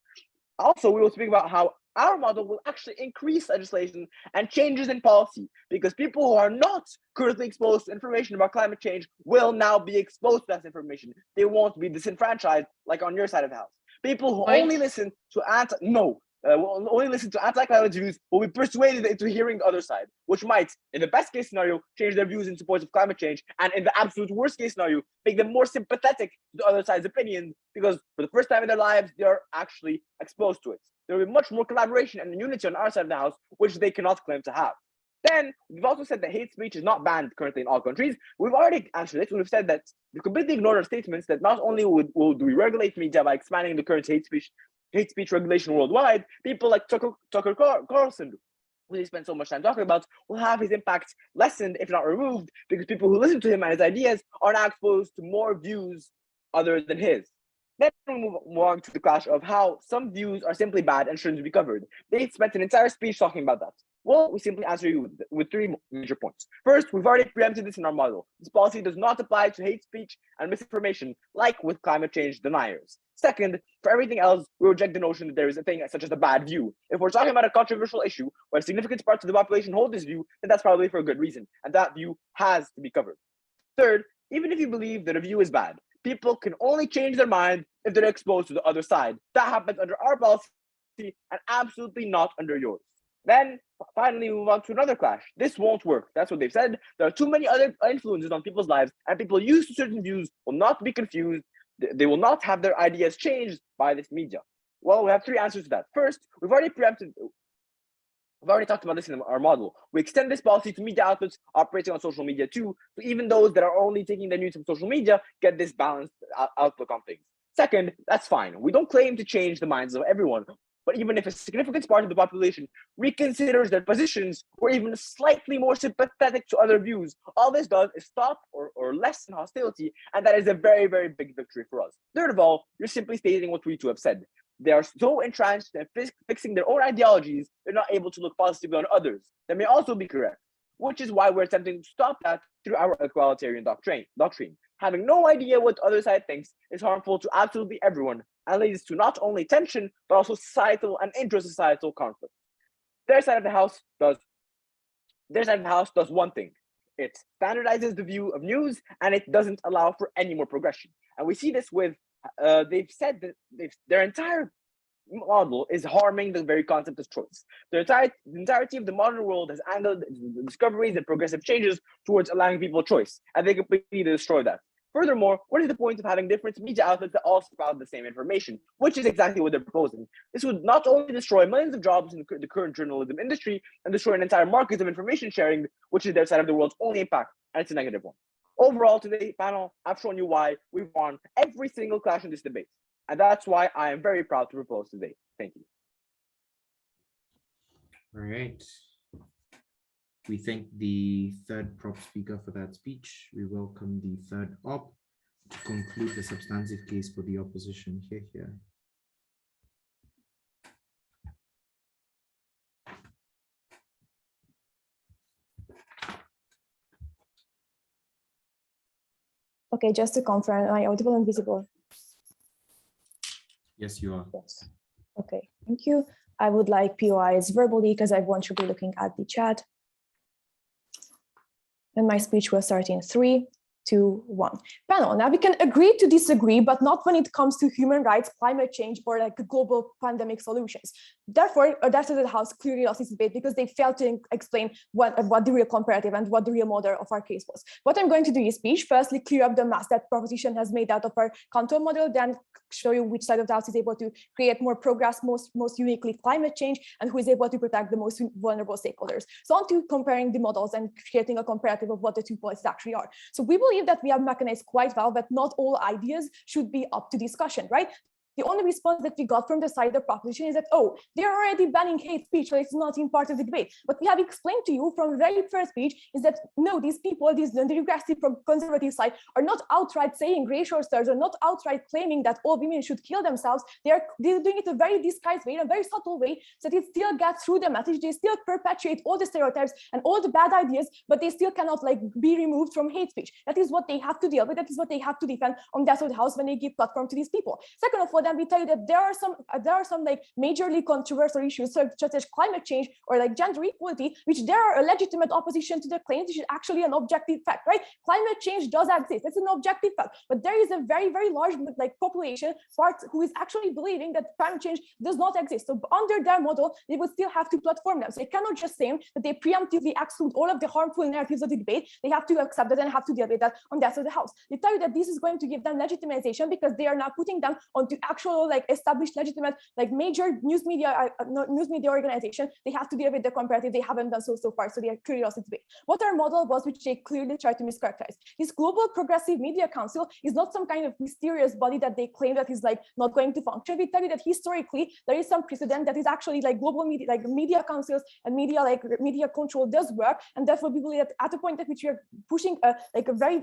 Also, we will speak about how our model will actually increase legislation and changes in policy because people who are not currently exposed to information about climate change will now be exposed to that information. They won't be disenfranchised like on your side of the house. People who only listen to anti-climate views will be persuaded into hearing the other side, which might, in the best case scenario, change their views in support of climate change, and in the absolute worst case scenario, make them more sympathetic to the other side's opinion because for the first time in their lives, they are actually exposed to it. There will be much more collaboration and unity on our side of the house, which they cannot claim to have. Then, we've also said that hate speech is not banned currently in all countries. We've already answered it. We've said that we completely ignored our statements that not only will we regulate media by expanding the current hate speech regulation worldwide, people like Tucker Carlson, who they spend so much time talking about, will have his impact lessened, if not removed, because people who listen to him and his ideas are now exposed to more views other than his. Then we move on to the clash of how some views are simply bad and shouldn't be covered. They spent an entire speech talking about that. Well, we simply answer you with three major points. First, we've already preempted this in our model. This policy does not apply to hate speech and misinformation, like with climate change deniers. Second, for everything else, we reject the notion that there is a thing such as a bad view. If we're talking about a controversial issue where significant parts of the population hold this view, then that's probably for a good reason, and that view has to be covered. Third, even if you believe that a view is bad, people can only change their mind if they're exposed to the other side. That happens under our policy and absolutely not under yours. Then finally, we move on to another clash. This won't work. That's what they've said. There are too many other influences on people's lives, and people used to certain views will not be confused. They will not have their ideas changed by this media. Well, we have three answers to that. First, we've already talked about this in our model. We extend this policy to media outlets operating on social media too, so even those that are only taking their news from social media get this balanced outlook on things. Second, that's fine. We don't claim to change the minds of everyone, but even if a significant part of the population reconsiders their positions or even slightly more sympathetic to other views, all this does is stop or lessen hostility, and that is a very, very big victory for us. Third of all, you're simply stating what we two have said. They are so entrenched in fixing their own ideologies, they're not able to look positively on others. That may also be correct, which is why we're attempting to stop that through our egalitarian doctrine. Having no idea what the other side thinks is harmful to absolutely everyone and leads to not only tension, but also societal and intra-societal conflict. Their side of the house does one thing. It standardizes the view of news and it doesn't allow for any more progression. And we see this with they've said that their entire model is harming the very concept of choice. The entirety of the modern world has angled the discoveries and progressive changes towards allowing people choice, and they completely destroy that. Furthermore, what is the point of having different media outlets that all sprout the same information, which is exactly what they're proposing? This would not only destroy millions of jobs in the current journalism industry and destroy an entire market of information sharing, which is their side of the world's only impact, and it's a negative one. Overall, today, panel, I've shown you why we've won every single clash in this debate. And that's why I am very proud to propose today. Thank you. All right. We thank the third prop speaker for that speech. We welcome the third op to conclude the substantive case for the opposition. Here. Okay, just to confirm, am I audible and visible? Yes, you are. Yes. Okay, thank you. I would like POIs verbally because I want to be looking at the chat. And my speech will start in 3, 2, 1. Panel, now we can agree to disagree, but not when it comes to human rights, climate change, or like global pandemic solutions. Therefore, the House clearly lost this debate because they failed to explain what the real comparative and what the real model of our case was. What I'm going to do in speech, firstly, clear up the mess that proposition has made out of our contour model, then show you which side of the House is able to create more progress, most uniquely climate change, and who is able to protect the most vulnerable stakeholders. So on to comparing the models and creating a comparative of what the two policies actually are. So we believe that we have mechanized quite well that not all ideas should be up to discussion, right? The only response that we got from the side of the proposition is that, oh, they're already banning hate speech, so it's not in part of the debate. What we have explained to you from the very first speech is that, no, these people, the regressive conservative side, are not outright saying racial slurs, or not outright claiming that all women should kill themselves. They're doing it in a very disguised way, in a very subtle way, so that it still gets through the message. They still perpetuate all the stereotypes and all the bad ideas, but they still cannot be removed from hate speech. That is what they have to deal with. That is what they have to defend on that side of the House when they give platform to these people. Second of all, then we tell you that there are some majorly controversial issues such as climate change or gender equality, which there are a legitimate opposition to the claims, which is actually an objective fact, right? Climate change does exist. It's an objective fact, but there is a very, very large population part who is actually believing that climate change does not exist. So under their model, they would still have to platform them. So they cannot just say that they preemptively exclude all of the harmful narratives of the debate. They have to accept that and have to deal with that on that side of the House. They tell you that this is going to give them legitimization because they are now putting them onto actual established legitimate major news media organization. They have to deal with the comparative. They haven't done so far, so they are curiosity debate. What our model was, which they clearly tried to mischaracterize. This global progressive media council is not some kind of mysterious body that they claim that is not going to function. We tell you that historically there is some precedent that is actually global media, media councils and media control does work, and therefore we believe that at a point at which we are pushing a very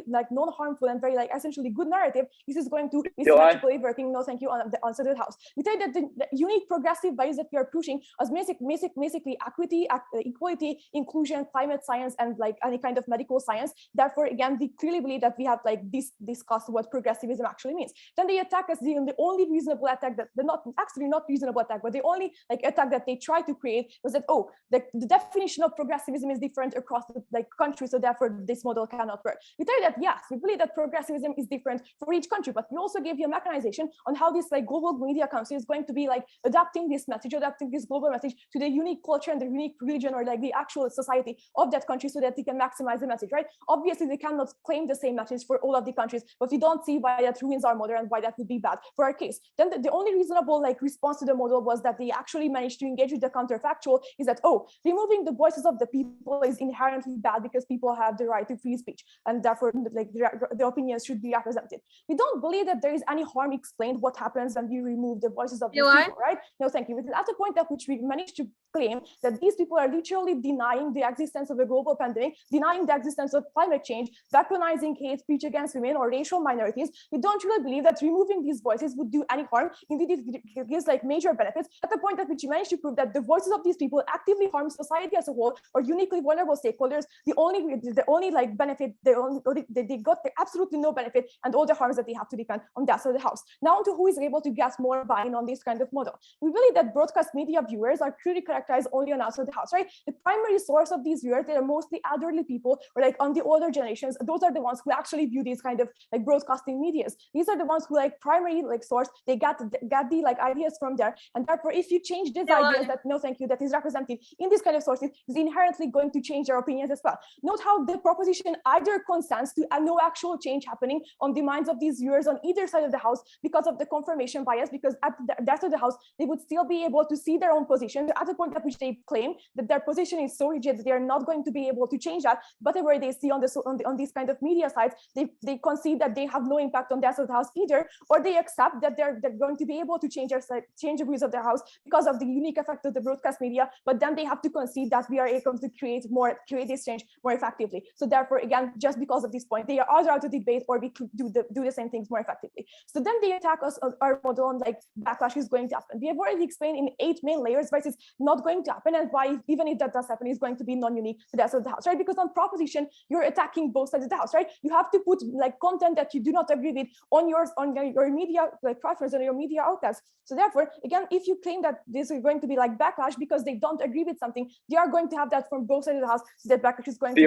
non-harmful and very essentially good narrative, this is going to be symmetrically working. No, thank you. On the answer to the House, we tell you that the unique progressive values that we are pushing as basically equality, inclusion, climate science, and any kind of medical science. Therefore, again, we clearly believe that we have discussed what progressivism actually means. Then they attack us. The only reasonable attack that they're not reasonable attack, but the only attack that they try to create was that, oh, the definition of progressivism is different across the country, so therefore this model cannot work. We tell you that yes, we believe that progressivism is different for each country, but we also gave you a mechanization on how this like global media council is going to be like adapting this message, adapting this global message to the unique culture and the unique religion or like the actual society of that country so that they can maximize the message, right? Obviously, they cannot claim the same message for all of the countries, but we don't see why that ruins our model and why that would be bad for our case. Then the only reasonable like response to the model was that they actually managed to engage with the counterfactual is that, oh, removing the voices of the people is inherently bad because people have the right to free speech and therefore like the opinions should be represented. We don't believe that there is any harm explained what happens when we remove the voices of these people, right? No, thank you. At the point at which we managed to claim that these people are literally denying the existence of a global pandemic, denying the existence of climate change, weaponizing hate speech against women or racial minorities, we don't really believe that removing these voices would do any harm. Indeed, it gives like major benefits. At the point at which you managed to prove that the voices of these people actively harm society as a whole or uniquely vulnerable stakeholders, the only like benefit, they got absolutely no benefit and all the harms that they have to depend on that side of the house. Now to who is able to get more buy-in on this kind of model. We believe that broadcast media viewers are clearly characterized only on outside the house, right? The primary source of these viewers, they are mostly elderly people or like on the older generations. Those are the ones who actually view these kind of like broadcasting medias. These are the ones who like primary like source, they get the like ideas from there. And therefore, if you change these ideas that no thank you, that is represented in this kind of sources is inherently going to change their opinions as well. Note how the proposition either consents to no actual change happening on the minds of these viewers on either side of the house because of the confirmation bias, because at that side of the house, they would still be able to see their own position at the point at which they claim that their position is so rigid that they are not going to be able to change that. Whatever they see on these kind of media sites, they concede that they have no impact on that side of the house either, or they accept that they're going to be able to change the views of their house because of the unique effect of the broadcast media, but then they have to concede that we are able to create this change more effectively. So therefore, again, just because of this point, they are either out of debate or we could do the same things more effectively. So then they attack us, our model on like backlash is going to happen. We have already explained in 8 main layers why it's not going to happen and why even if that does happen, it's going to be non-unique to the rest of the house, right? Because on proposition, you're attacking both sides of the house, right? You have to put like content that you do not agree with on your media like platforms and your media outlets. So therefore, again, if you claim that this is going to be like backlash because they don't agree with something, they are going to have that from both sides of the house. So that backlash is going to be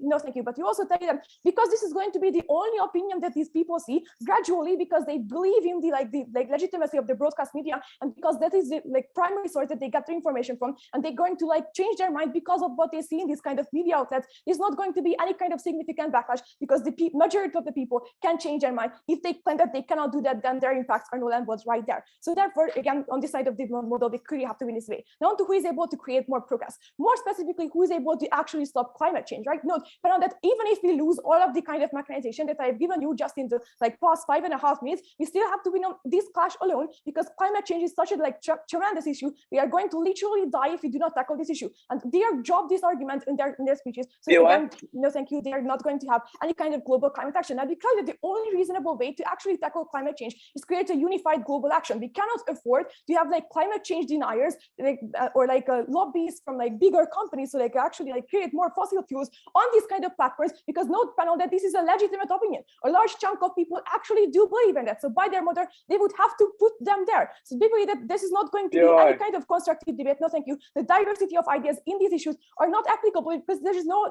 no, thank you. But you also tell them because this is going to be the only opinion that these people see gradually because they believe in the legitimacy of the broadcast media and because that is the like primary source that they get the information from, and they're going to like change their mind because of what they see in these kind of media outlets. There's not going to be any kind of significant backlash because the majority of the people can change their mind. If they claim that they cannot do that, then their impacts are null and void right there. So therefore, again, on this side of the model, they clearly have to win this way. Now to who is able to create more progress, more specifically, who is able to actually stop climate change, right? Note, but on that, even if we lose all of the kind of mechanization that I've given you just in the like past 5.5 minutes, we still have to win on this clash alone because climate change is such a like tremendous issue. We are going to literally die if we do not tackle this issue. And they have dropped this argument in their speeches. So again, no, thank you. They are not going to have any kind of global climate action. And because the only reasonable way to actually tackle climate change is create a unified global action. We cannot afford to have like climate change deniers or lobbyists from like bigger companies so they can actually like create more fossil fuels on these kind of platforms, because note panel that this is a legitimate opinion. A large chunk of people actually do believe in that. So by their model, they would have to put them there. So they believe that this is not going to be any kind of constructive debate. No, thank you. The diversity of ideas in these issues are not applicable because there is no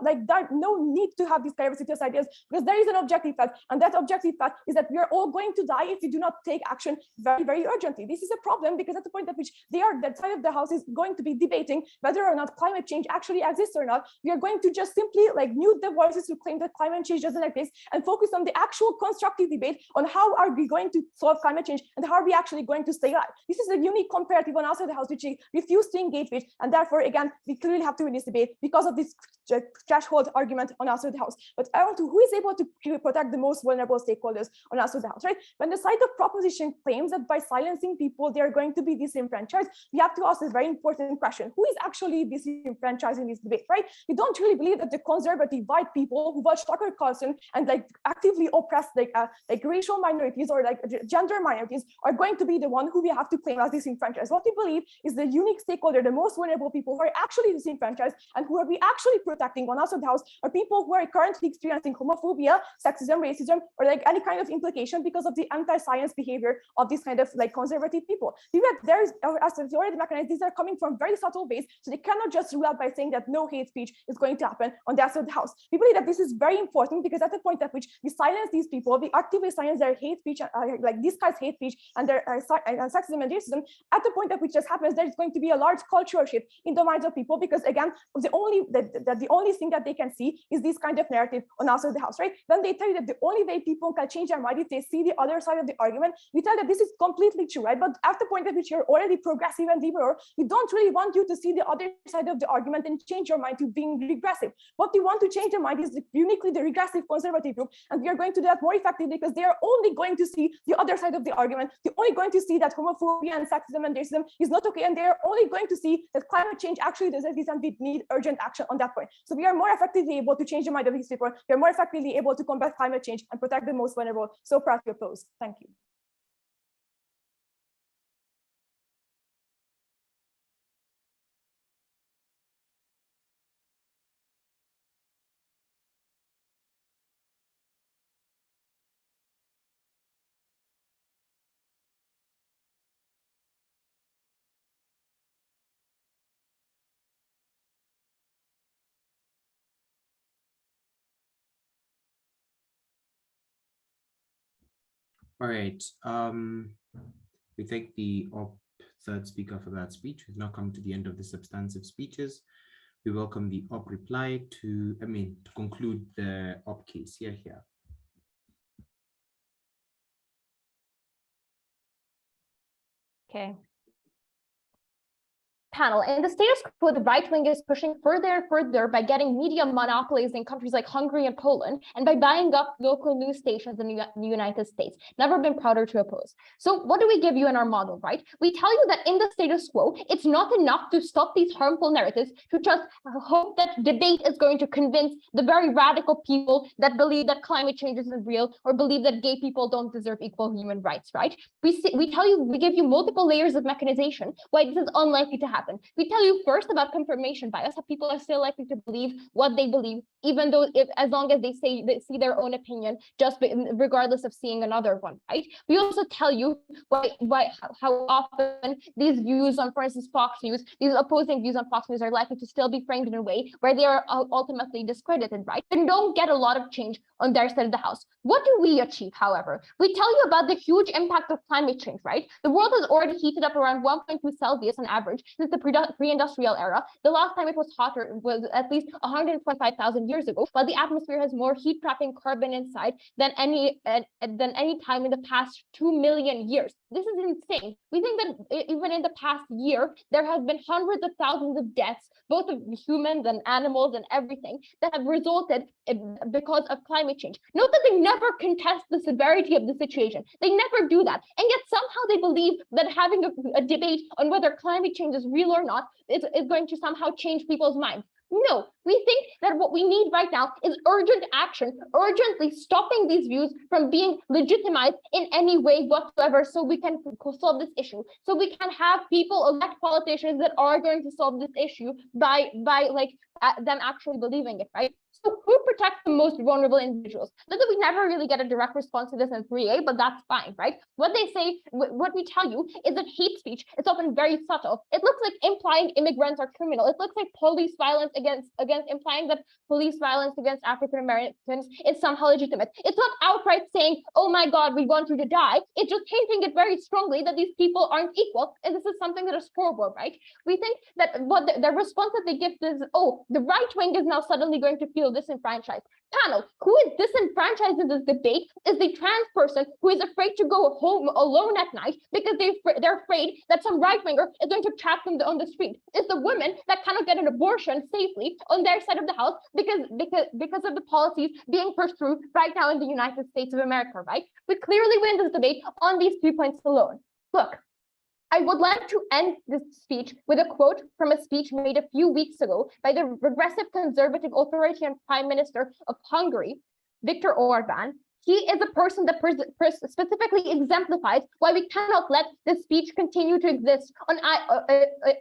need to have this diversity of ideas because there is an objective fact, and that objective fact is that we are all going to die if we do not take action very, very urgently. This is a problem because at the point at which that side of the house is going to be debating whether or not climate change actually exists or not, we are going to just simply like mute the voices who claim that climate change doesn't exist and focus on the actual constructive debate on how are we going to solve climate change and how are we actually going to stay alive. This is a unique comparative on outside the house which we refuse to engage with, and therefore again we clearly have to win this debate because of this threshold argument on outside the house. But I want to, who is able to protect the most vulnerable stakeholders on outside the house, right? When the side of proposition claims that by silencing people they are going to be disenfranchised, we have to ask this very important question: who is actually disenfranchised in this debate, right? We don't really believe that the conservative white people who watch Tucker Carlson and like actively oppress like racial minorities or like gender minorities are going to be the one who we have to claim as disenfranchised. What we believe is the unique stakeholder, the most vulnerable people who are actually disenfranchised and who are we actually protect protecting on outside the house are people who are currently experiencing homophobia, sexism, racism, or like any kind of implication because of the anti-science behavior of these kind of like conservative people. There is, as it's already recognized, these are coming from very subtle ways, so they cannot just rule out by saying that no hate speech is going to happen on the outside of the house. We believe that this is very important because at the point at which we silence these people, we actively silence their hate speech, like this guy's hate speech and their sexism and racism. At the point at which this happens, there's going to be a large cultural shift in the minds of people, because again, the only thing that they can see is this kind of narrative on outside the house, right? When they tell you that the only way people can change their mind is they see the other side of the argument, we tell that this is completely true, right? But at the point at which you're already progressive and liberal, we don't really want you to see the other side of the argument and change your mind to being regressive. What we want to change their mind is uniquely the regressive conservative group, and we are going to do that more effectively because they are only going to see the other side of the argument. They're only going to see that homophobia and sexism and racism is not okay, and they're only going to see that climate change actually does exist and we need urgent action on that point. So we are more effectively able to change the mind of these people. We are more effectively able to combat climate change and protect the most vulnerable. So proud to oppose. Thank you. All right. We thank the third speaker for that speech. We've now come to the end of the substantive speeches. We welcome the reply to conclude the case. Here. Okay. Panel, in the status quo, the right wing is pushing further and further by getting media monopolies in countries like Hungary and Poland, and by buying up local news stations in the United States. Never been prouder to oppose. So what do we give you in our model, right? We tell you that in the status quo, it's not enough to stop these harmful narratives, to just hope that debate is going to convince the very radical people that believe that climate change isn't real, or believe that gay people don't deserve equal human rights, right? We tell you, we give you multiple layers of mechanization why this is unlikely to happen. We tell you first about confirmation bias, how people are still likely to believe what they believe, even though as long as they see their own opinion, regardless of seeing another one, right? We also tell you how often these views on, for instance, Fox News, these opposing views on Fox News are likely to still be framed in a way where they are ultimately discredited, right? And don't get a lot of change on their side of the house. What do we achieve, however? We tell you about the huge impact of climate change, right? The world has already heated up around 1.2 Celsius on average since the pre-industrial era. The last time it was hotter was at least 125,000 years ago, while the atmosphere has more heat-trapping carbon inside than any time in the past 2 million years. This is insane. We think that even in the past year, there have been hundreds of thousands of deaths, both of humans and animals and everything, that have resulted because of climate change. Note that they never contest the severity of the situation. They never do that. And yet somehow they believe that having a debate on whether climate change is real or not is going to somehow change people's minds. No, we think that what we need right now is urgent action, urgently stopping these views from being legitimized in any way whatsoever, so we can solve this issue. So we can have people elect politicians that are going to solve this issue by them actually believing it, right? So who protects the most vulnerable individuals? Not that we never really get a direct response to this in 3A, but that's fine, right? What they say, what we tell you is that hate speech is often very subtle. It looks like implying immigrants are criminal. It looks like police violence against implying that police violence against African Americans is somehow legitimate. It's not outright saying, oh my God, we want you to die. It's just hinting it very strongly that these people aren't equal. And this is something that is horrible, right? We think that what the response that they give is, oh, the right wing is now suddenly going to feel disenfranchised. Panel, who is disenfranchised in this debate is the trans person who is afraid to go home alone at night because they're afraid that some right-winger is going to trap them on the street. It's the women that cannot get an abortion safely on their side of the house because of the policies being pushed through right now in the United States of America, right? We clearly win this debate on these 3 points alone. Look, I would like to end this speech with a quote from a speech made a few weeks ago by the regressive conservative authoritarian prime minister of Hungary, Viktor Orban. He is a person that specifically exemplifies why we cannot let this speech continue to exist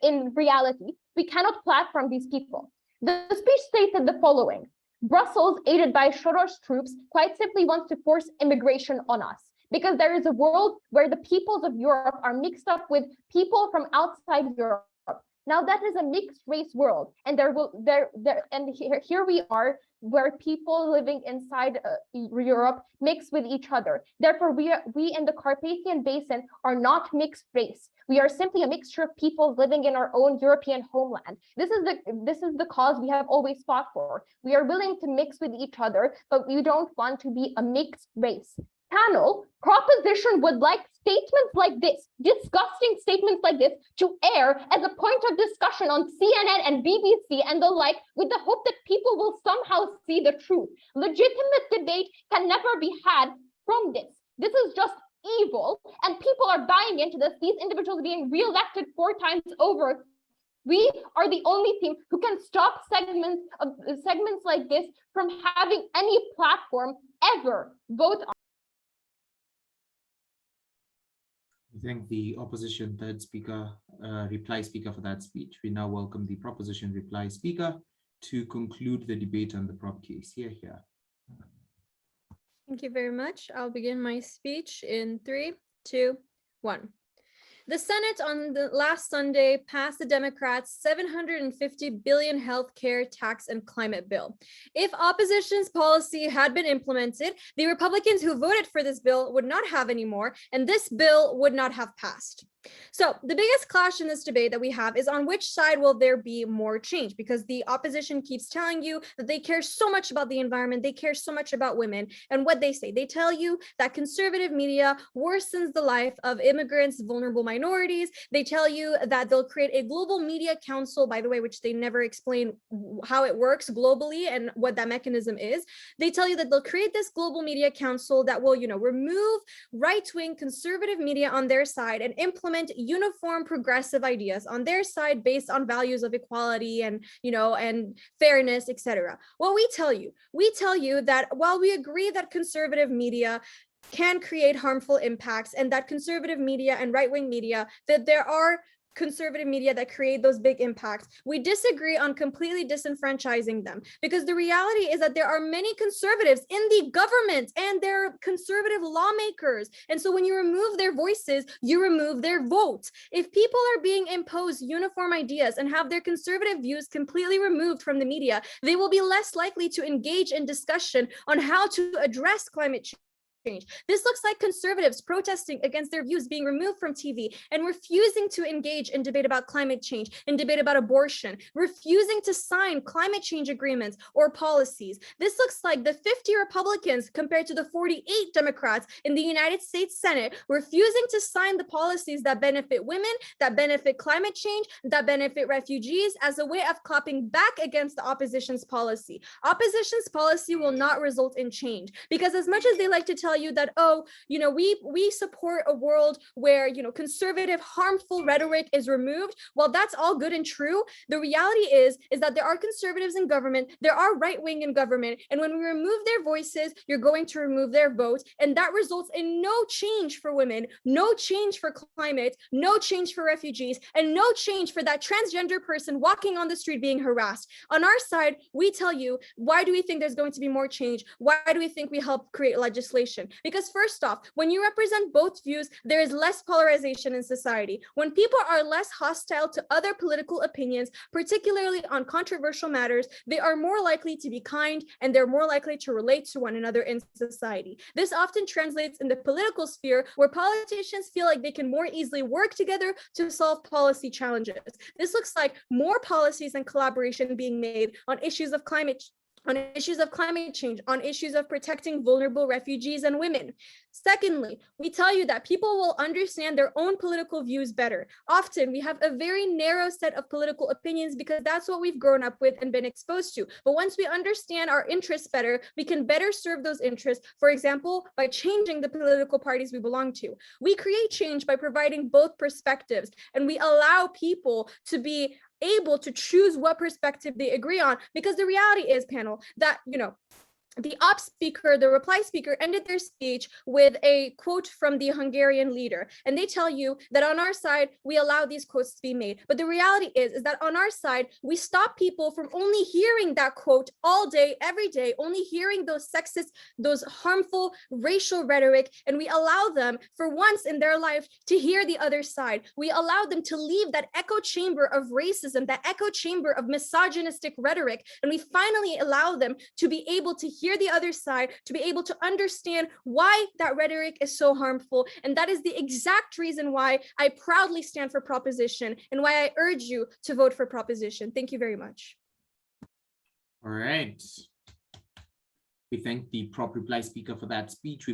in reality. We cannot platform these people. The speech stated the following: Brussels, aided by Soros troops, quite simply wants to force immigration on us, because there is a world where the peoples of Europe are mixed up with people from outside Europe. Now that is a mixed race world, and here we are, where people living inside Europe mix with each other. Therefore, we in the Carpathian Basin are not mixed race. We are simply a mixture of people living in our own European homeland. This is the cause we have always fought for. We are willing to mix with each other, but we don't want to be a mixed race. Panel, proposition would like statements like this, disgusting statements like this, to air as a point of discussion on CNN and BBC and the like, with the hope that people will somehow see the truth. Legitimate debate can never be had from this. This is just evil, and people are buying into this. These individuals being re-elected 4 times over. We are the only team who can stop segments like this from having any platform ever vote on. I thank the opposition third speaker, reply speaker for that speech. We now welcome the proposition reply speaker to conclude the debate on the prop case. Here. Thank you very much. I'll begin my speech in 3, 2, 1. The Senate on the last Sunday passed the Democrats' $750 billion healthcare tax and climate bill. If opposition's policy had been implemented, the Republicans who voted for this bill would not have any more, and this bill would not have passed. So the biggest clash in this debate that we have is on which side will there be more change, because the opposition keeps telling you that they care so much about the environment, they care so much about women, and what they say, they tell you that conservative media worsens the life of immigrants, vulnerable minorities. They tell you that they'll create a global media council, by the way, which they never explain how it works globally and what that mechanism is. They tell you that they'll create this global media council that will, remove right-wing conservative media on their side and implement uniform progressive ideas on their side based on values of equality and and fairness, etc. Well, we tell you that while we agree that conservative media can create harmful impacts, and that conservative media and right-wing media, that there are conservative media that create those big impacts, we disagree on completely disenfranchising them, because the reality is that there are many conservatives in the government and they're conservative lawmakers, and so when you remove their voices, you remove their vote. If people are being imposed uniform ideas and have their conservative views completely removed from the media, they will be less likely to engage in discussion on how to address climate change. This looks like conservatives protesting against their views being removed from TV and refusing to engage in debate about climate change, in debate about abortion, refusing to sign climate change agreements or policies. This looks like the 50 Republicans compared to the 48 Democrats in the United States Senate refusing to sign the policies that benefit women, that benefit climate change, that benefit refugees, as a way of clapping back against the opposition's policy. Opposition's policy will not result in change, because as much as they like to tell you that, we support a world where, conservative, harmful rhetoric is removed, well, that's all good and true. The reality is that there are conservatives in government, there are right-wing in government, and when we remove their voices, you're going to remove their vote, and that results in no change for women, no change for climate, no change for refugees, and no change for that transgender person walking on the street being harassed. On our side, we tell you, why do we think there's going to be more change? Why do we think we help create legislation? Because first off, when you represent both views, there is less polarization in society. When people are less hostile to other political opinions, particularly on controversial matters, they are more likely to be kind, and they're more likely to relate to one another in society. This often translates in the political sphere, where politicians feel like they can more easily work together to solve policy challenges. This looks like more policies and collaboration being made on issues of climate change, on issues of protecting vulnerable refugees and women. Secondly, we tell you that people will understand their own political views better. Often we have a very narrow set of political opinions because that's what we've grown up with and been exposed to. But once we understand our interests better, we can better serve those interests, for example, by changing the political parties we belong to. We create change by providing both perspectives, and we allow people to be able to choose what perspective they agree on, because the reality is, panel, that the op speaker, the reply speaker, ended their speech with a quote from the Hungarian leader. And they tell you that on our side, we allow these quotes to be made. But the reality is that on our side, we stop people from only hearing that quote all day, every day, only hearing those sexist, those harmful racial rhetoric. And we allow them for once in their life to hear the other side. We allow them to leave that echo chamber of racism, that echo chamber of misogynistic rhetoric. And we finally allow them to be able to hear the other side, to be able to understand why that rhetoric is so harmful. And that is the exact reason why I proudly stand for proposition and why I urge you to vote for proposition. Thank you very much. All right. We thank the prop reply speaker for that speech.